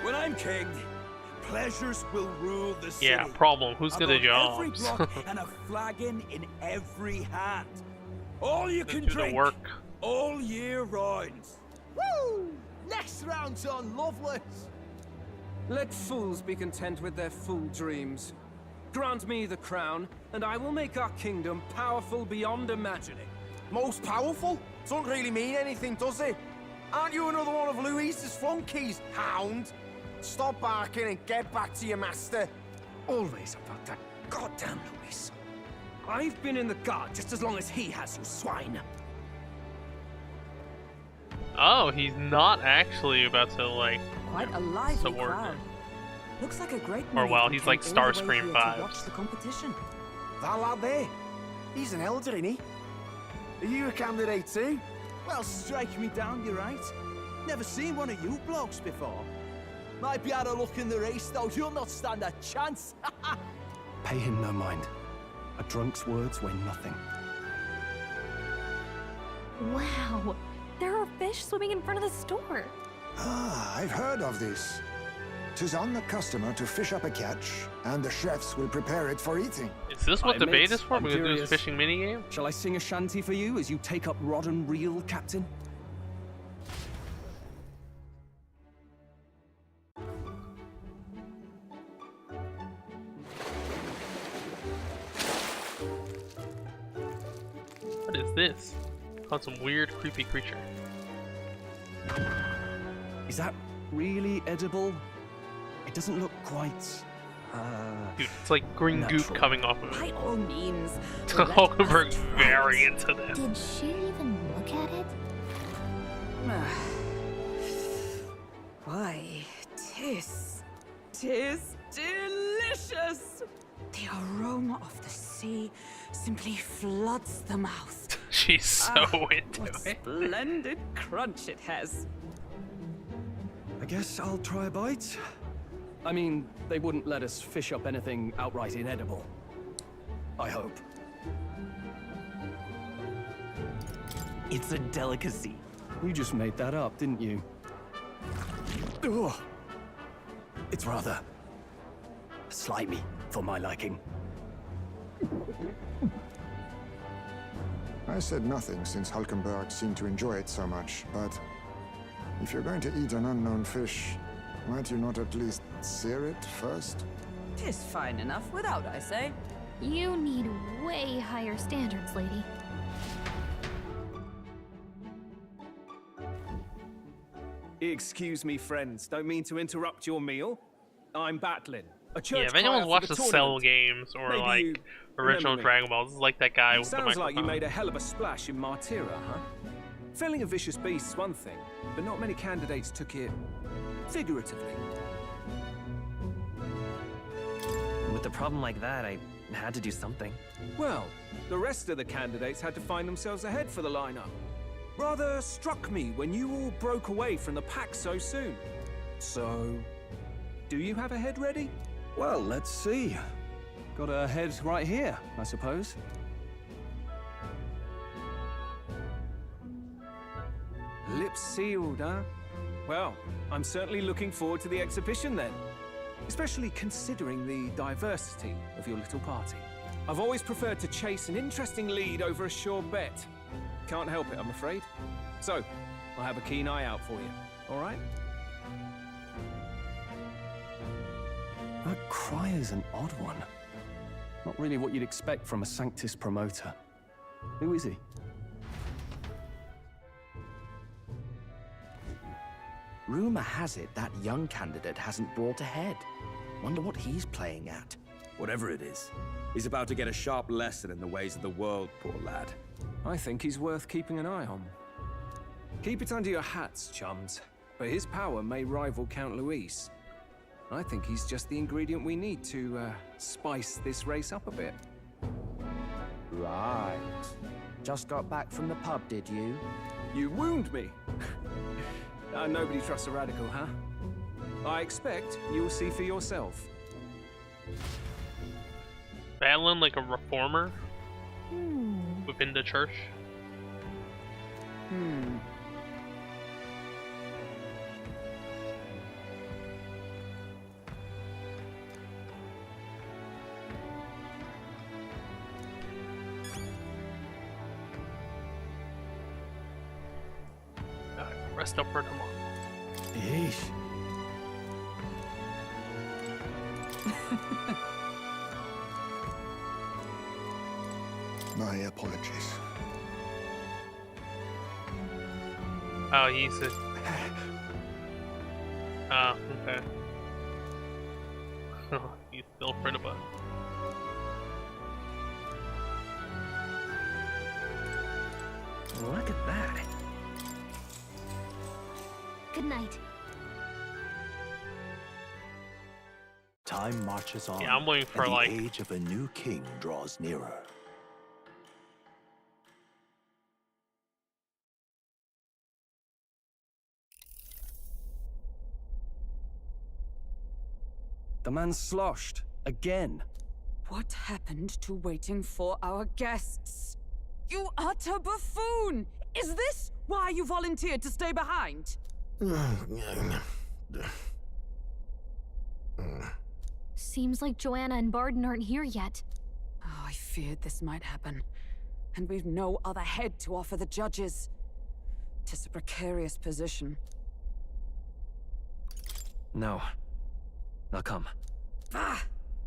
When I'm king, pleasures will rule the city. Yeah, problem. Who's gonna Above every jobs? block and a flagon in every hand. All you can Do the drink. work. All year round. Woo! Next round's on Loveless. Let fools be content with their fool dreams. Grant me the crown, and I will make our kingdom powerful beyond imagining. Most powerful? Doesn't really mean anything, does it? Aren't you another one of Luis's flunkies, hound? Stop barking and get back to your master. Always about that goddamn Luis. I've been in the guard just as long as he has, you swine. Oh, he's not actually about to, like, Quite a lively subordinate. crowd. Looks like a great Or many well, from he's came like all the way Starscream here to vibes. watch the competition. That lad there, he's an elder, ain't he? Are you a candidate too? Well, strike me down, you're right. Never seen one of you blokes before. Might be out of luck in the race, though. You'll not stand a chance. Pay him no mind. A drunk's words weigh nothing. Wow, there are fish swimming in front of the store. Ah, I've heard of this. 'Tis on the customer to fish up a catch, and the chefs will prepare it for eating. Is this what Aye, the bait mates, is for? I'm We're gonna do curious. this fishing minigame? Shall I sing a shanty for you as you take up rod and reel, Captain? What is this? Caught some weird, creepy creature. Is that really edible? It doesn't look quite... Dude, it's like green goop natural. coming off of By it. all means. Hulkenberg's very into this. Did she even look at it? Why, tis delicious. The aroma of the sea simply floods the mouth. She's so into what it. Splendid crunch it has. I guess I'll try a bite. I mean, they wouldn't let us fish up anything outright inedible. I hope. It's a delicacy. You just made that up, didn't you? Ugh. It's rather slimy for my liking. I said nothing since Hulkenberg seemed to enjoy it so much, but if you're going to eat an unknown fish, might you not at least sear it first? Tis fine enough without, I say. You need way higher standards, lady. Excuse me, friends. Don't mean to interrupt your meal. I'm battling. A church Yeah, if anyone's choir watched for the the Cell tournament. games or Maybe like you original remember me. Dragon Balls, this is like that guy with the Sounds microphone. like you made a hell of a splash in Martyra, huh? Felling a vicious beast's one thing, but not many candidates took it figuratively. With a problem like that, I had to do something. Well, the rest of the candidates had to find themselves ahead for the lineup. Rather struck me when you all broke away from the pack so soon. So, do you have a head ready? Well, let's see. Got a head right here, I suppose. Lips sealed, huh? Well, I'm certainly looking forward to the exhibition then. Especially considering the diversity of your little party. I've always preferred to chase an interesting lead over a sure bet. Can't help it, I'm afraid. So, I'll have a keen eye out for you, all right? That cry is an odd one. Not really what you'd expect from a Sanctus promoter. Who is he? Rumor has it that young candidate hasn't brought ahead. Wonder what he's playing at. Whatever it is, he's about to get a sharp lesson in the ways of the world, poor lad. I think he's worth keeping an eye on. Keep it under your hats, chums. But his power may rival Count Luis. I think he's just the ingredient we need to spice this race up a bit. Right. Just got back from the pub, did you? You wound me. Nobody trusts a radical, huh? I expect you'll see for yourself. Battling like a reformer within the church. Rest up for tomorrow. Yeesh. My apologies. Oh, he's a... Oh, okay. He's still in front of us. Look at that. Good night. Time marches on. Yeah, I'm waiting for and like the age of a new king draws nearer. The man's sloshed. Again. What happened to waiting for our guests? You utter buffoon! Is this why you volunteered to stay behind? Seems like Joanna and Barden aren't here yet. Oh, I feared this might happen. And we've no other head to offer the judges. 'Tis a precarious position. No. Now come. Ah!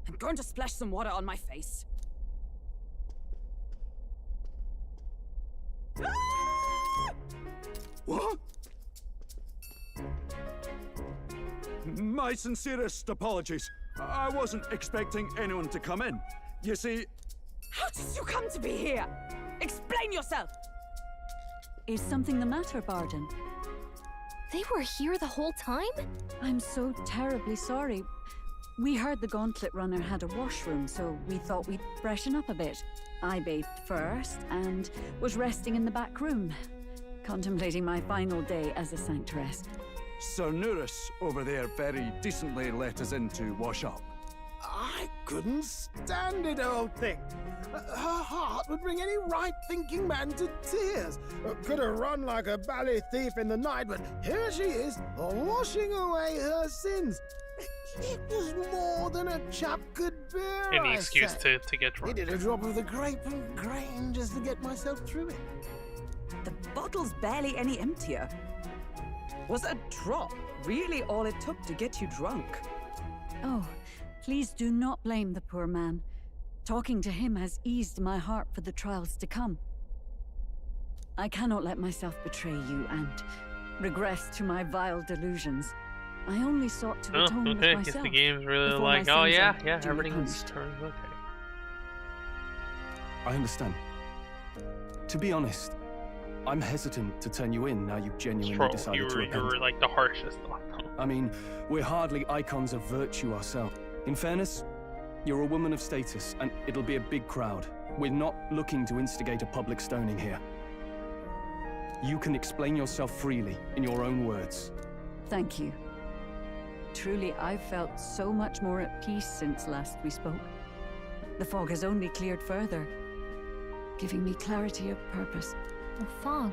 I'm going to splash some water on my face. What? My sincerest apologies. I wasn't expecting anyone to come in. You see... How did you come to be here? Explain yourself! Is something the matter, Barden? They were here the whole time? I'm so terribly sorry. We heard the Gauntlet Runner had a washroom, so we thought we'd freshen up a bit. I bathed first and was resting in the back room, contemplating my final day as a sanctress. Sir Nuris over there very decently let us in to wash up. I couldn't stand it, old thing. Her heart would bring any right-thinking man to tears. Could have run like a ballet thief in the night, but here she is, washing away her sins. It was more than a chap could bear. Any excuse to get drunk. Needed a drop of the grape and grain just to get myself through it. The bottle's barely any emptier. Was a drop really all it took to get you drunk? Oh, please do not blame the poor man. Talking to him has eased my heart for the trials to come. I cannot let myself betray you and regress to my vile delusions. I only sought to atone with okay. myself. The game's really like, oh yeah, everything's turned okay. I understand. To be honest, I'm hesitant to turn you in now you've genuinely decided to repent. You were like the harshest. I mean, we're hardly icons of virtue ourselves. In fairness, you're a woman of status, and it'll be a big crowd. We're not looking to instigate a public stoning here. You can explain yourself freely, in your own words. Thank you. Truly, I've felt so much more at peace since last we spoke. The fog has only cleared further, giving me clarity of purpose. The fog?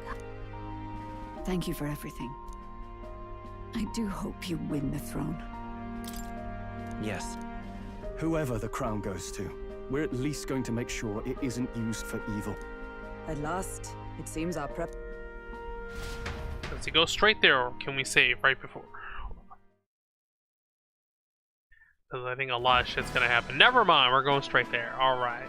Thank you for everything. I do hope you win the throne. Yes. Whoever the crown goes to, we're at least going to make sure it isn't used for evil. At last, it seems our prep... Does he go straight there, or can we save right before? Because I think a lot of shit's gonna happen. Never mind, we're going straight there. Alright.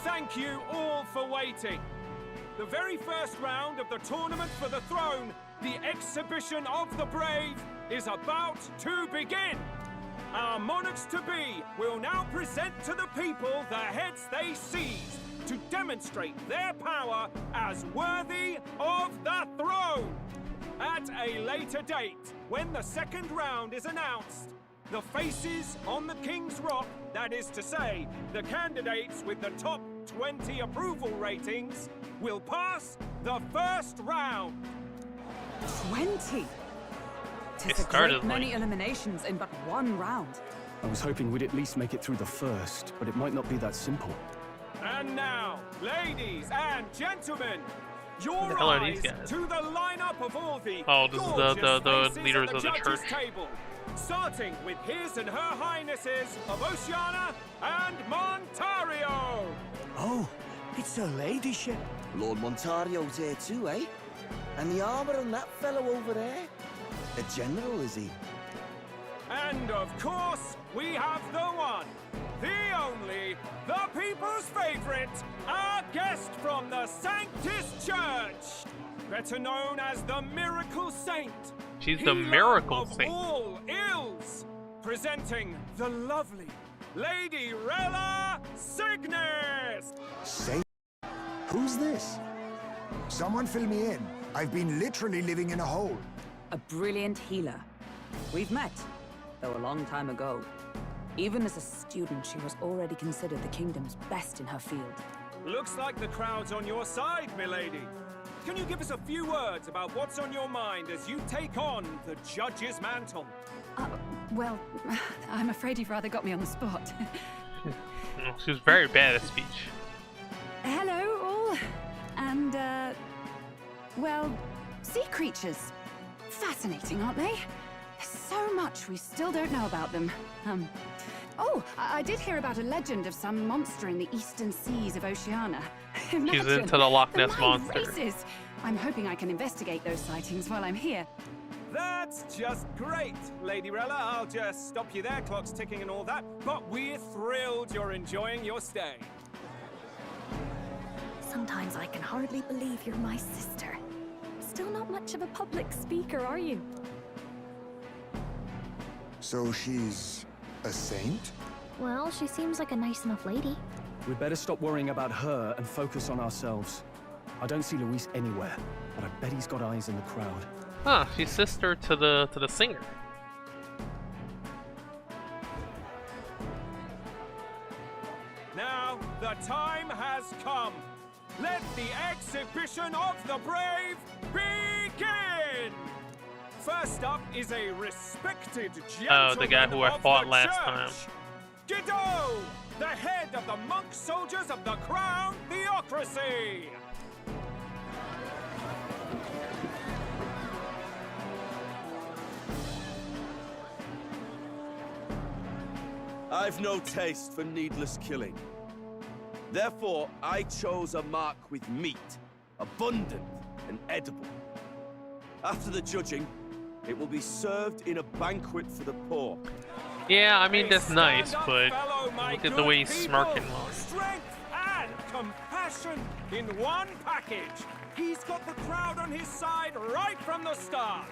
Thank you all for waiting. The very first round of the tournament for the throne, the exhibition of the brave, is about to begin. Our monarchs-to-be will now present to the people the heads they seized to demonstrate their power as worthy of the throne. At a later date, when the second round is announced, the faces on the King's Rock, that is to say, the candidates with the top 20 approval ratings, will pass the first round. 20? It started many eliminations in but one round. I was hoping we'd at least make it through the first, but it might not be that simple. And now, ladies and gentlemen, your the hell are eyes these guys? to the lineup of all the the leaders of the church. Table, starting with His and Her Highnesses of Oceana and Montario. Oh, it's her ladyship. Lord Montario's here too, eh? And the armor on that fellow over there? A general, is he? And of course, we have the one, the only, the people's favorite, our guest from the Sanctus Church, better known as the Miracle Saint. She's the Miracle Saint. Of all ills, presenting the lovely Lady Rella Cygnus! Say, who's this? Someone fill me in. I've been literally living in a hole. A brilliant healer. We've met, though a long time ago. Even as a student, she was already considered the kingdom's best in her field. Looks like the crowd's on your side, milady. Can you give us a few words about what's on your mind as you take on the judge's mantle? Well, I'm afraid you've rather got me on the spot. She was very bad at speech. Hello, all. And, well, sea creatures. Fascinating, aren't they? There's so much we still don't know about them. Oh, I did hear about a legend of some monster in the eastern seas of Oceania. Imagine, she's into the Loch Ness the Monster. Races. I'm hoping I can investigate those sightings while I'm here. That's just great, Lady Rella. I'll just stop you there, clock's ticking and all that. But we're thrilled you're enjoying your stay. Sometimes I can hardly believe you're my sister. Still not much of a public speaker, are you? So she's a saint? Well, she seems like a nice enough lady. We'd better stop worrying about her and focus on ourselves. I don't see Luis anywhere, but I bet he's got eyes in the crowd. Huh, she's sister to the singer. Now, the time has come. Let the exhibition of the brave begin! First up is a respected gentleman the guy who I fought of the last church. time. Guido, the head of the monk soldiers of the Crown Theocracy! I've no taste for needless killing. Therefore, I chose a mark with meat, abundant and edible. After the judging, it will be served in a banquet for the poor. Yeah, I mean, that's nice, but fellow, look at the way he's smirking. Strength and compassion in one package. He's got the crowd on his side right from the start.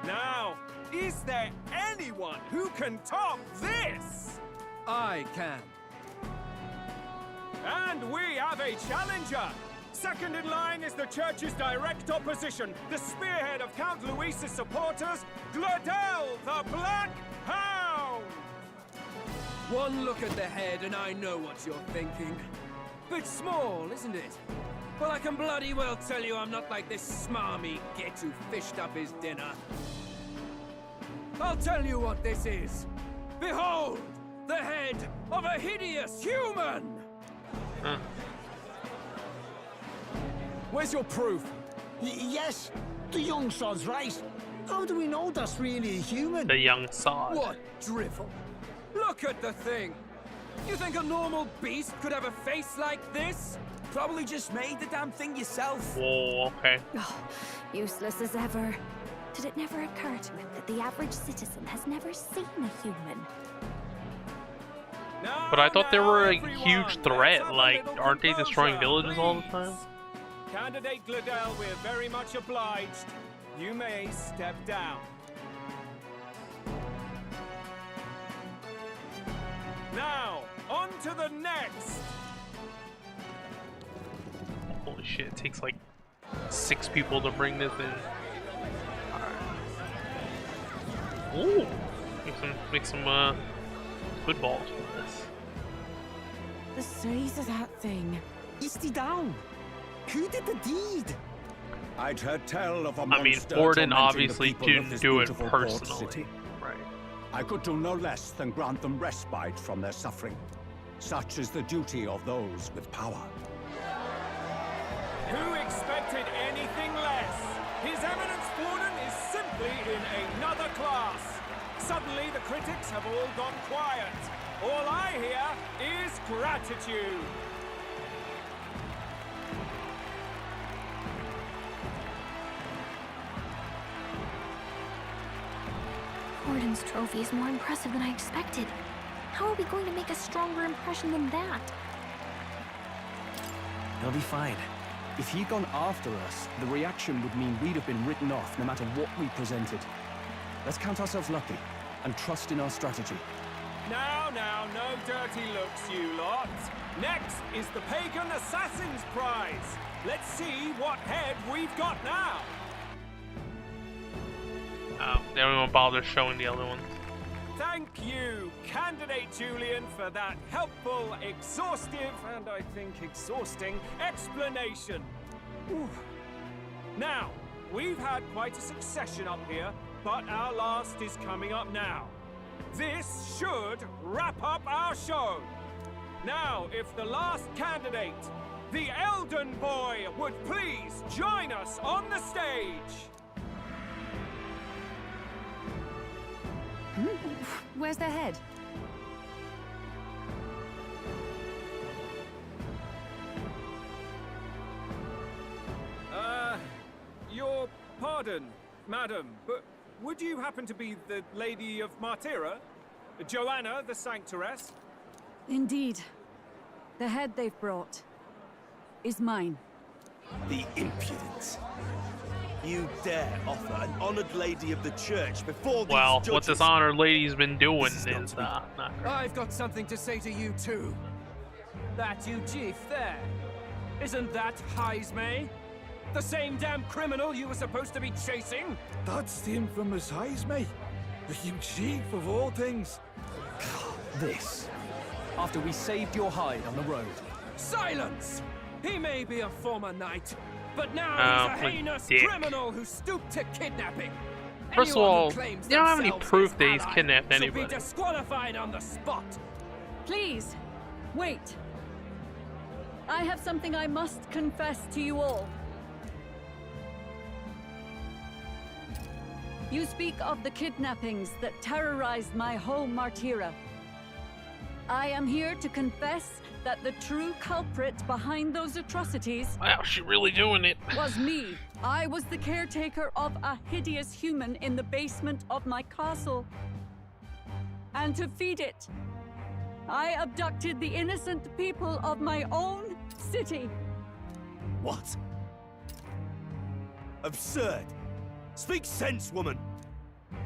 Now, is there anyone who can top this? I can. And we have a challenger. Second in line is the church's direct opposition, the spearhead of Count Luis's supporters, Gladel the Black Hound! One look at the head and I know what you're thinking. Bit small, isn't it? Well, I can bloody well tell you I'm not like this smarmy git who fished up his dinner. I'll tell you what this is. Behold, the head of a hideous human! Where's your proof? Yes, the young sod's right. How do we know that's really a human? The young sod. What drivel? Look at the thing. You think a normal beast could have a face like this? Probably just made the damn thing yourself. Whoa, okay. Oh, useless as ever. Did it never occur to him that the average citizen has never seen a human? But I thought they were a huge threat. Like, aren't they destroying villages all the time? Candidate Gladel, we're very much obliged. You may step down. Now, on to the next. Holy shit, it takes like 6 people to bring this in. Ooh, make some good balls for this. The size of that thing. Is he down? Who did the deed? I'd heard tell of a I mean, monster Borden tormenting obviously the people of didn't this do it beautiful port personally. city. Right. I could do no less than grant them respite from their suffering. Such is the duty of those with power. Who expected anything less? His Eminence Borden is simply in another class. Suddenly the critics have all gone quiet. All I hear is gratitude. Borden's trophy is more impressive than I expected. How are we going to make a stronger impression than that? He'll be fine. If he'd gone after us, the reaction would mean we'd have been written off no matter what we presented. Let's count ourselves lucky. and trust in our strategy. Now, no dirty looks, you lot. Next is the Pagan Assassin's Prize. Let's see what head we've got now. They don't even bother showing the other ones. Thank you, Candidate Julian, for that helpful, exhaustive, and I think exhausting explanation. Whew. Now, we've had quite a succession up here, but our last is coming up now. This should wrap up our show. Now, if the last candidate, the Elden Boy, would please join us on the stage. Where's their head? Your pardon, madam, but would you happen to be the Lady of Martyra? Joanna, the Sanctoress? Indeed. The head they've brought is mine. The impudence. You dare offer an honored lady of the church before these judges? What this honored lady's been doing is not great. I've got something to say to you too. That you chief there. Isn't that Heismay? The same damn criminal you were supposed to be chasing? That's the infamous Heismay. The huge chief of all things. This. After we saved your hide on the road. Silence! He may be a former knight, but now he's a heinous criminal who stooped to kidnapping. First of all, you don't have any proof that he's kidnapped anybody. Be disqualified on the spot. Please, wait. I have something I must confess to you all. You speak of the kidnappings that terrorized my home, Martyra. I am here to confess that the true culprit behind those atrocities... Wow, she really doing it. ...was me. I was the caretaker of a hideous human in the basement of my castle. And to feed it, I abducted the innocent people of my own city. What? Absurd. Speak sense, woman.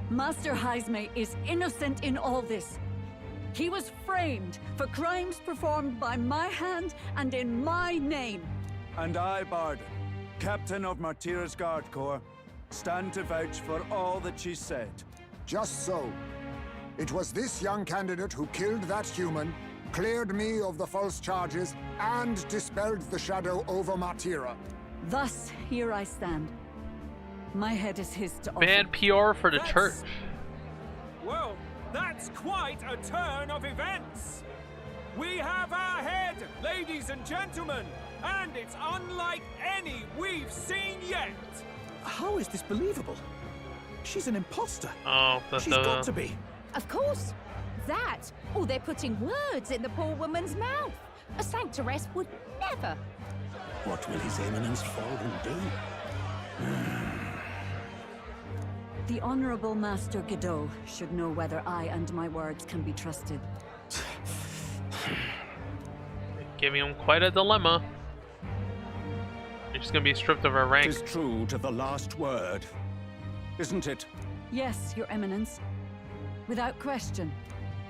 Master Heismay is innocent in all this. He was framed for crimes performed by my hand and in my name. And I, Barden, captain of Martyra's Guard Corps, stand to vouch for all that she said. Just so. It was this young candidate who killed that human, cleared me of the false charges, and dispelled the shadow over Martyra. Thus, here I stand. My head is his to offer. Bad PR for the church. Well, that's quite a turn of events. We have our head, ladies and gentlemen, and it's unlike any we've seen yet. How is this believable? She's an imposter. Oh, she's got to be. Of course. That, or they're putting words in the poor woman's mouth. A sanctoress would never. What will His Eminence Falden do? The Honorable Master Godot should know whether I and my words can be trusted. Giving him quite a dilemma. You're just gonna be stripped of her rank. It is true to the last word, isn't it? Yes, Your Eminence. Without question.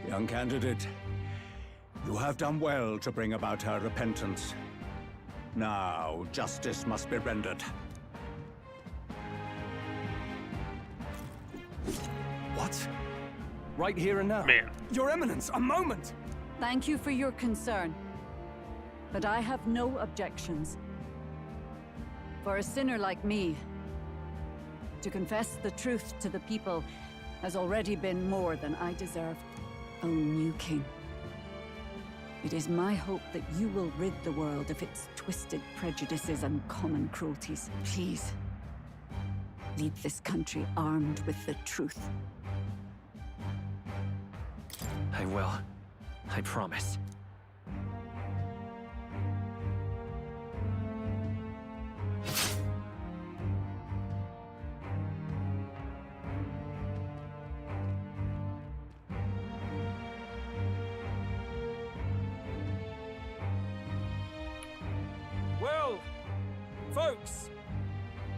Young candidate, you have done well to bring about her repentance. Now, justice must be rendered. What? Right here and now? Man. Your Eminence, a moment! Thank you for your concern. But I have no objections. For a sinner like me, to confess the truth to the people has already been more than I deserve. O new king, it is my hope that you will rid the world of its twisted prejudices and common cruelties. Please, leave this country armed with the truth. I will. I promise. Well, folks,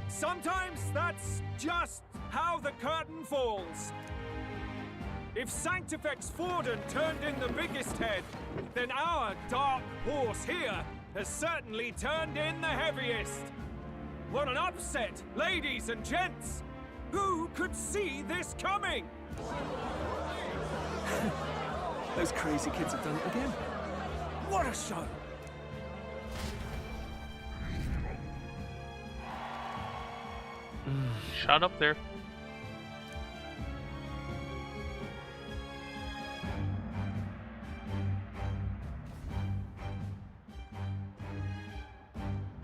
sometimes that's just how the curtain falls. If Sanctifex Forden turned in the biggest head, then our dark horse here has certainly turned in the heaviest. What an upset, ladies and gents! Who could see this coming? Those crazy kids have done it again. What a show! Shot up there.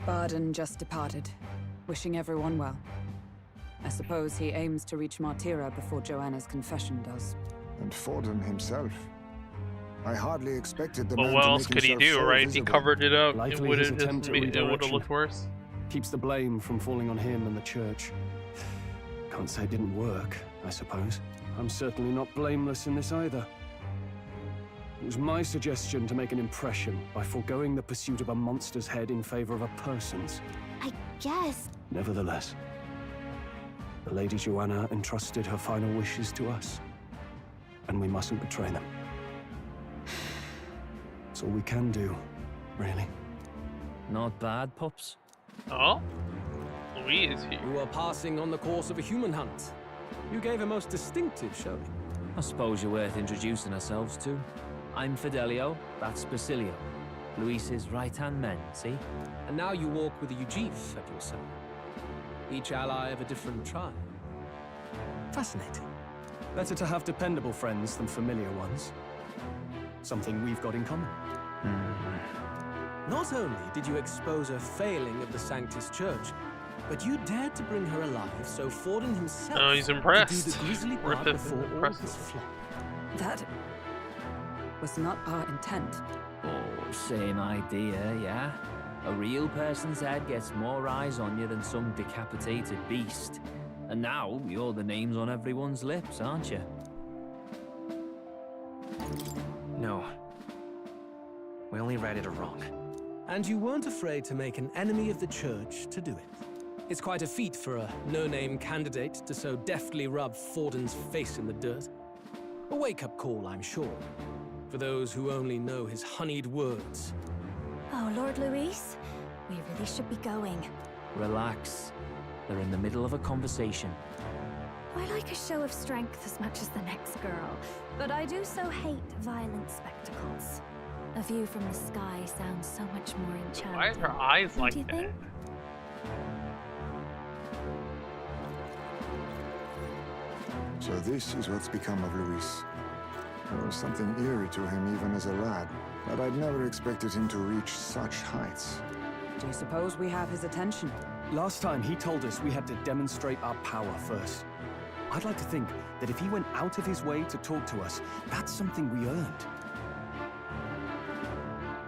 Barden just departed, wishing everyone well. I suppose he aims to reach Martira before Joanna's confession does. And Forden himself. I hardly expected the Well, man what to else make could he himself do, so right? He visible. covered it up. It Likely would his have attempt at redirection. looked worse. Keeps the blame from falling on him and the church. Can't say it didn't work, I suppose. I'm certainly not blameless in this either. It was my suggestion to make an impression by foregoing the pursuit of a monster's head in favor of a person's. I guess. Nevertheless, the Lady Joanna entrusted her final wishes to us, and we mustn't betray them. It's all we can do, really. Not bad, pups. Oh? Louise here. You are passing on the course of a human hunt. You gave a most distinctive showing. I suppose you're worth introducing ourselves to. I'm Fidelio, that's Basilio. Luis's right-hand men, see? And now you walk with a Ujif at your side. Each ally of a different tribe. Fascinating. Better to have dependable friends than familiar ones. Something we've got in common. Not only did you expose a failing of the Sanctus Church, but you dared to bring her alive so Forden himself Oh, he's impressed. could do the grisly part Griffith before all impressed. his flock. That was not our intent. Oh, same idea, yeah? A real person's head gets more eyes on you than some decapitated beast. And now, you're the names on everyone's lips, aren't you? No. We only read it wrong. And you weren't afraid to make an enemy of the church to do it. It's quite a feat for a no-name candidate to so deftly rub Forden's face in the dirt. A wake-up call, I'm sure, for those who only know his honeyed words. Oh, Lord Luis, we really should be going. Relax. They're in the middle of a conversation. I like a show of strength as much as the next girl, but I do so hate violent spectacles. A view from the sky sounds so much more enchanting. Why are her eyes like Don't you that? think? So this is what's become of Luis. There was something eerie to him even as a lad, but I'd never expected him to reach such heights. Do you suppose we have his attention? Last time he told us we had to demonstrate our power first. I'd like to think that if he went out of his way to talk to us, that's something we earned.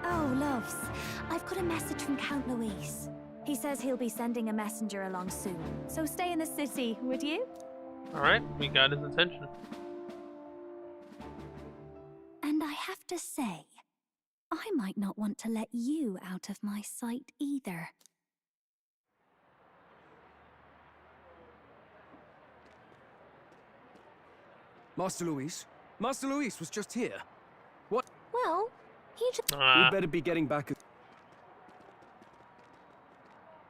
Oh, loves, I've got a message from Count Luis. He says he'll be sending a messenger along soon, so stay in the city, would you? Alright, we got his attention. And I have to say, I might not want to let you out of my sight either. Master Luis? Master Luis was just here. What? Well, he just... We'd better be getting back.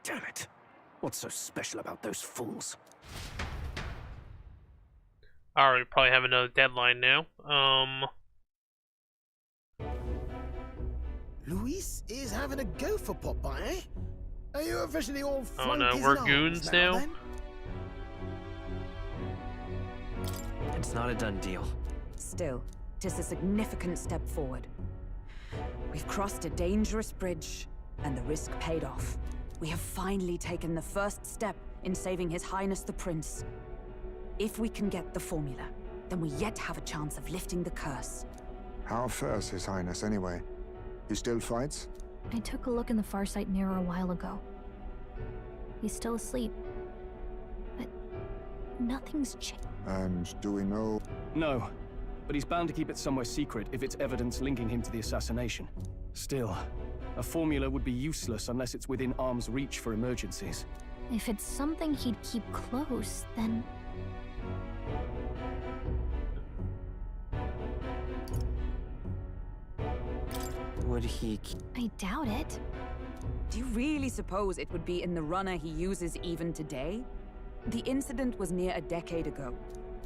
Damn it. What's so special about those fools? Alright, we probably have another deadline now. Luis is having a go for Popeye, eh? Are you officially all Oh flunk no, his we're arms goons now? then? It's not a done deal. Still, 'tis a significant step forward. We've crossed a dangerous bridge, and the risk paid off. We have finally taken the first step in saving His Highness the Prince. If we can get the formula, then we yet have a chance of lifting the curse. How fares His Highness anyway? He still fights? I took a look in the Farsight mirror a while ago. He's still asleep. But nothing's changed. And do we know? No, but he's bound to keep it somewhere secret if it's evidence linking him to the assassination. Still, a formula would be useless unless it's within arm's reach for emergencies. If it's something he'd keep close, then... Would he... I doubt it. Do you really suppose it would be in the runner he uses even today? The incident was near a decade ago.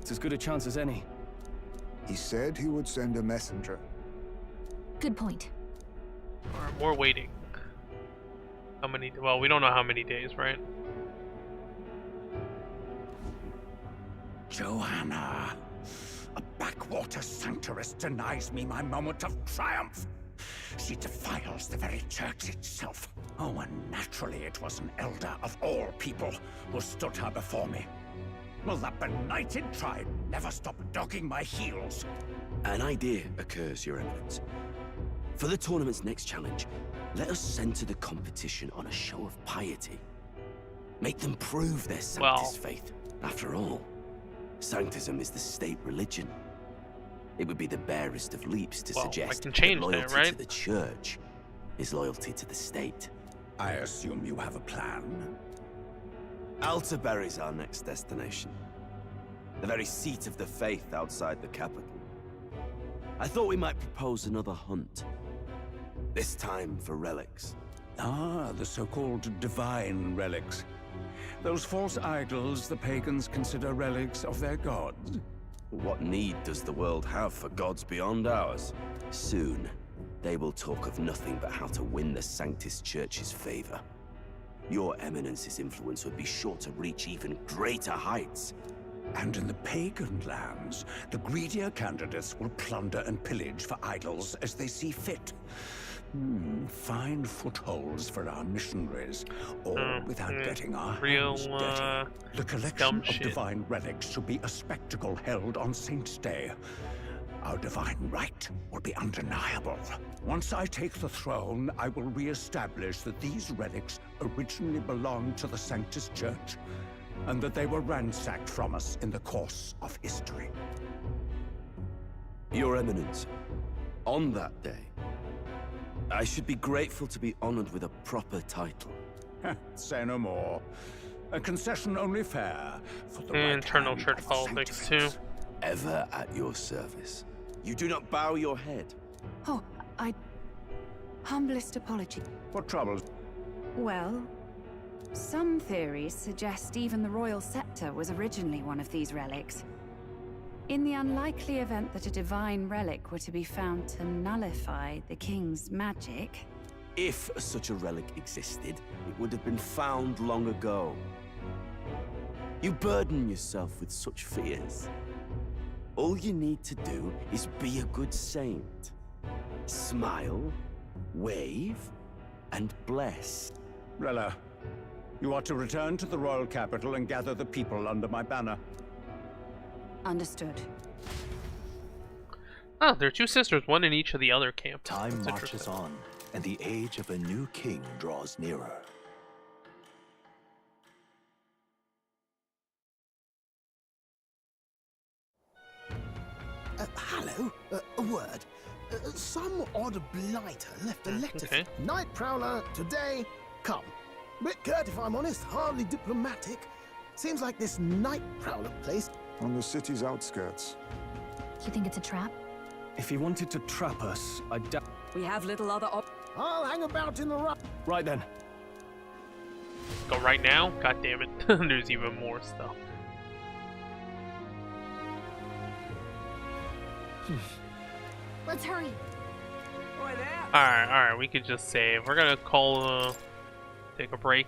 It's as good a chance as any. He said he would send a messenger. Good point. Alright, more waiting. How many? Well, we don't know how many days, right? Joanna, a backwater sanctuarist denies me my moment of triumph. She defiles the very church itself. Oh, and naturally it was an elder of all people who stood her before me. Will that benighted tribe never stop dogging my heels? An idea occurs, Your Eminence. For the tournament's next challenge, let us center the competition on a show of piety. Make them prove their Sanctus faith. After all, Sanctism is the state religion. It would be the barest of leaps to suggest that loyalty to the church is loyalty to the state. I assume you have a plan? Altaberry's our next destination. The very seat of the faith outside the capital. I thought we might propose another hunt. This time for relics. Ah, the so-called divine relics. Those false idols the pagans consider relics of their gods. What need does the world have for gods beyond ours? Soon, they will talk of nothing but how to win the Sanctus Church's favor. Your Eminence's influence would be sure to reach even greater heights. And in the pagan lands, the greedier candidates will plunder and pillage for idols as they see fit. Fine footholds for our missionaries, all without getting our hands dirty. The collection of divine relics should be a spectacle held on Saint's Day. Our divine right will be undeniable. Once I take the throne, I will re-establish that these relics originally belonged to the Sanctus Church, and that they were ransacked from us in the course of history. Your Eminence, on that day, I should be grateful to be honored with a proper title. Say no more. A concession only fair for the internal church politics too. Ever at your service. You do not bow your head. Oh, humblest apology. What troubles? Well, some theories suggest even the royal scepter was originally one of these relics. In the unlikely event that a divine relic were to be found to nullify the king's magic... If such a relic existed, it would have been found long ago. You burden yourself with such fears. All you need to do is be a good saint. Smile, wave, and bless. Rella, you are to return to the royal capital and gather the people under my banner. Understood. Oh, there are two sisters, one in each of the other camps. Time marches on, and the age of a new king draws nearer. Hello, a word. Some odd blighter left a letter. Okay. Night Prowler, today, come. Bit curt if I'm honest, hardly diplomatic. Seems like this Night Prowler place... On the city's outskirts. You think it's a trap? If he wanted to trap us, I doubt... We have little other I'll hang about in the rough. Right then. Go right now? God damn it. There's even more stuff. Let's hurry. Alright, we could just save. We're gonna call, take a break.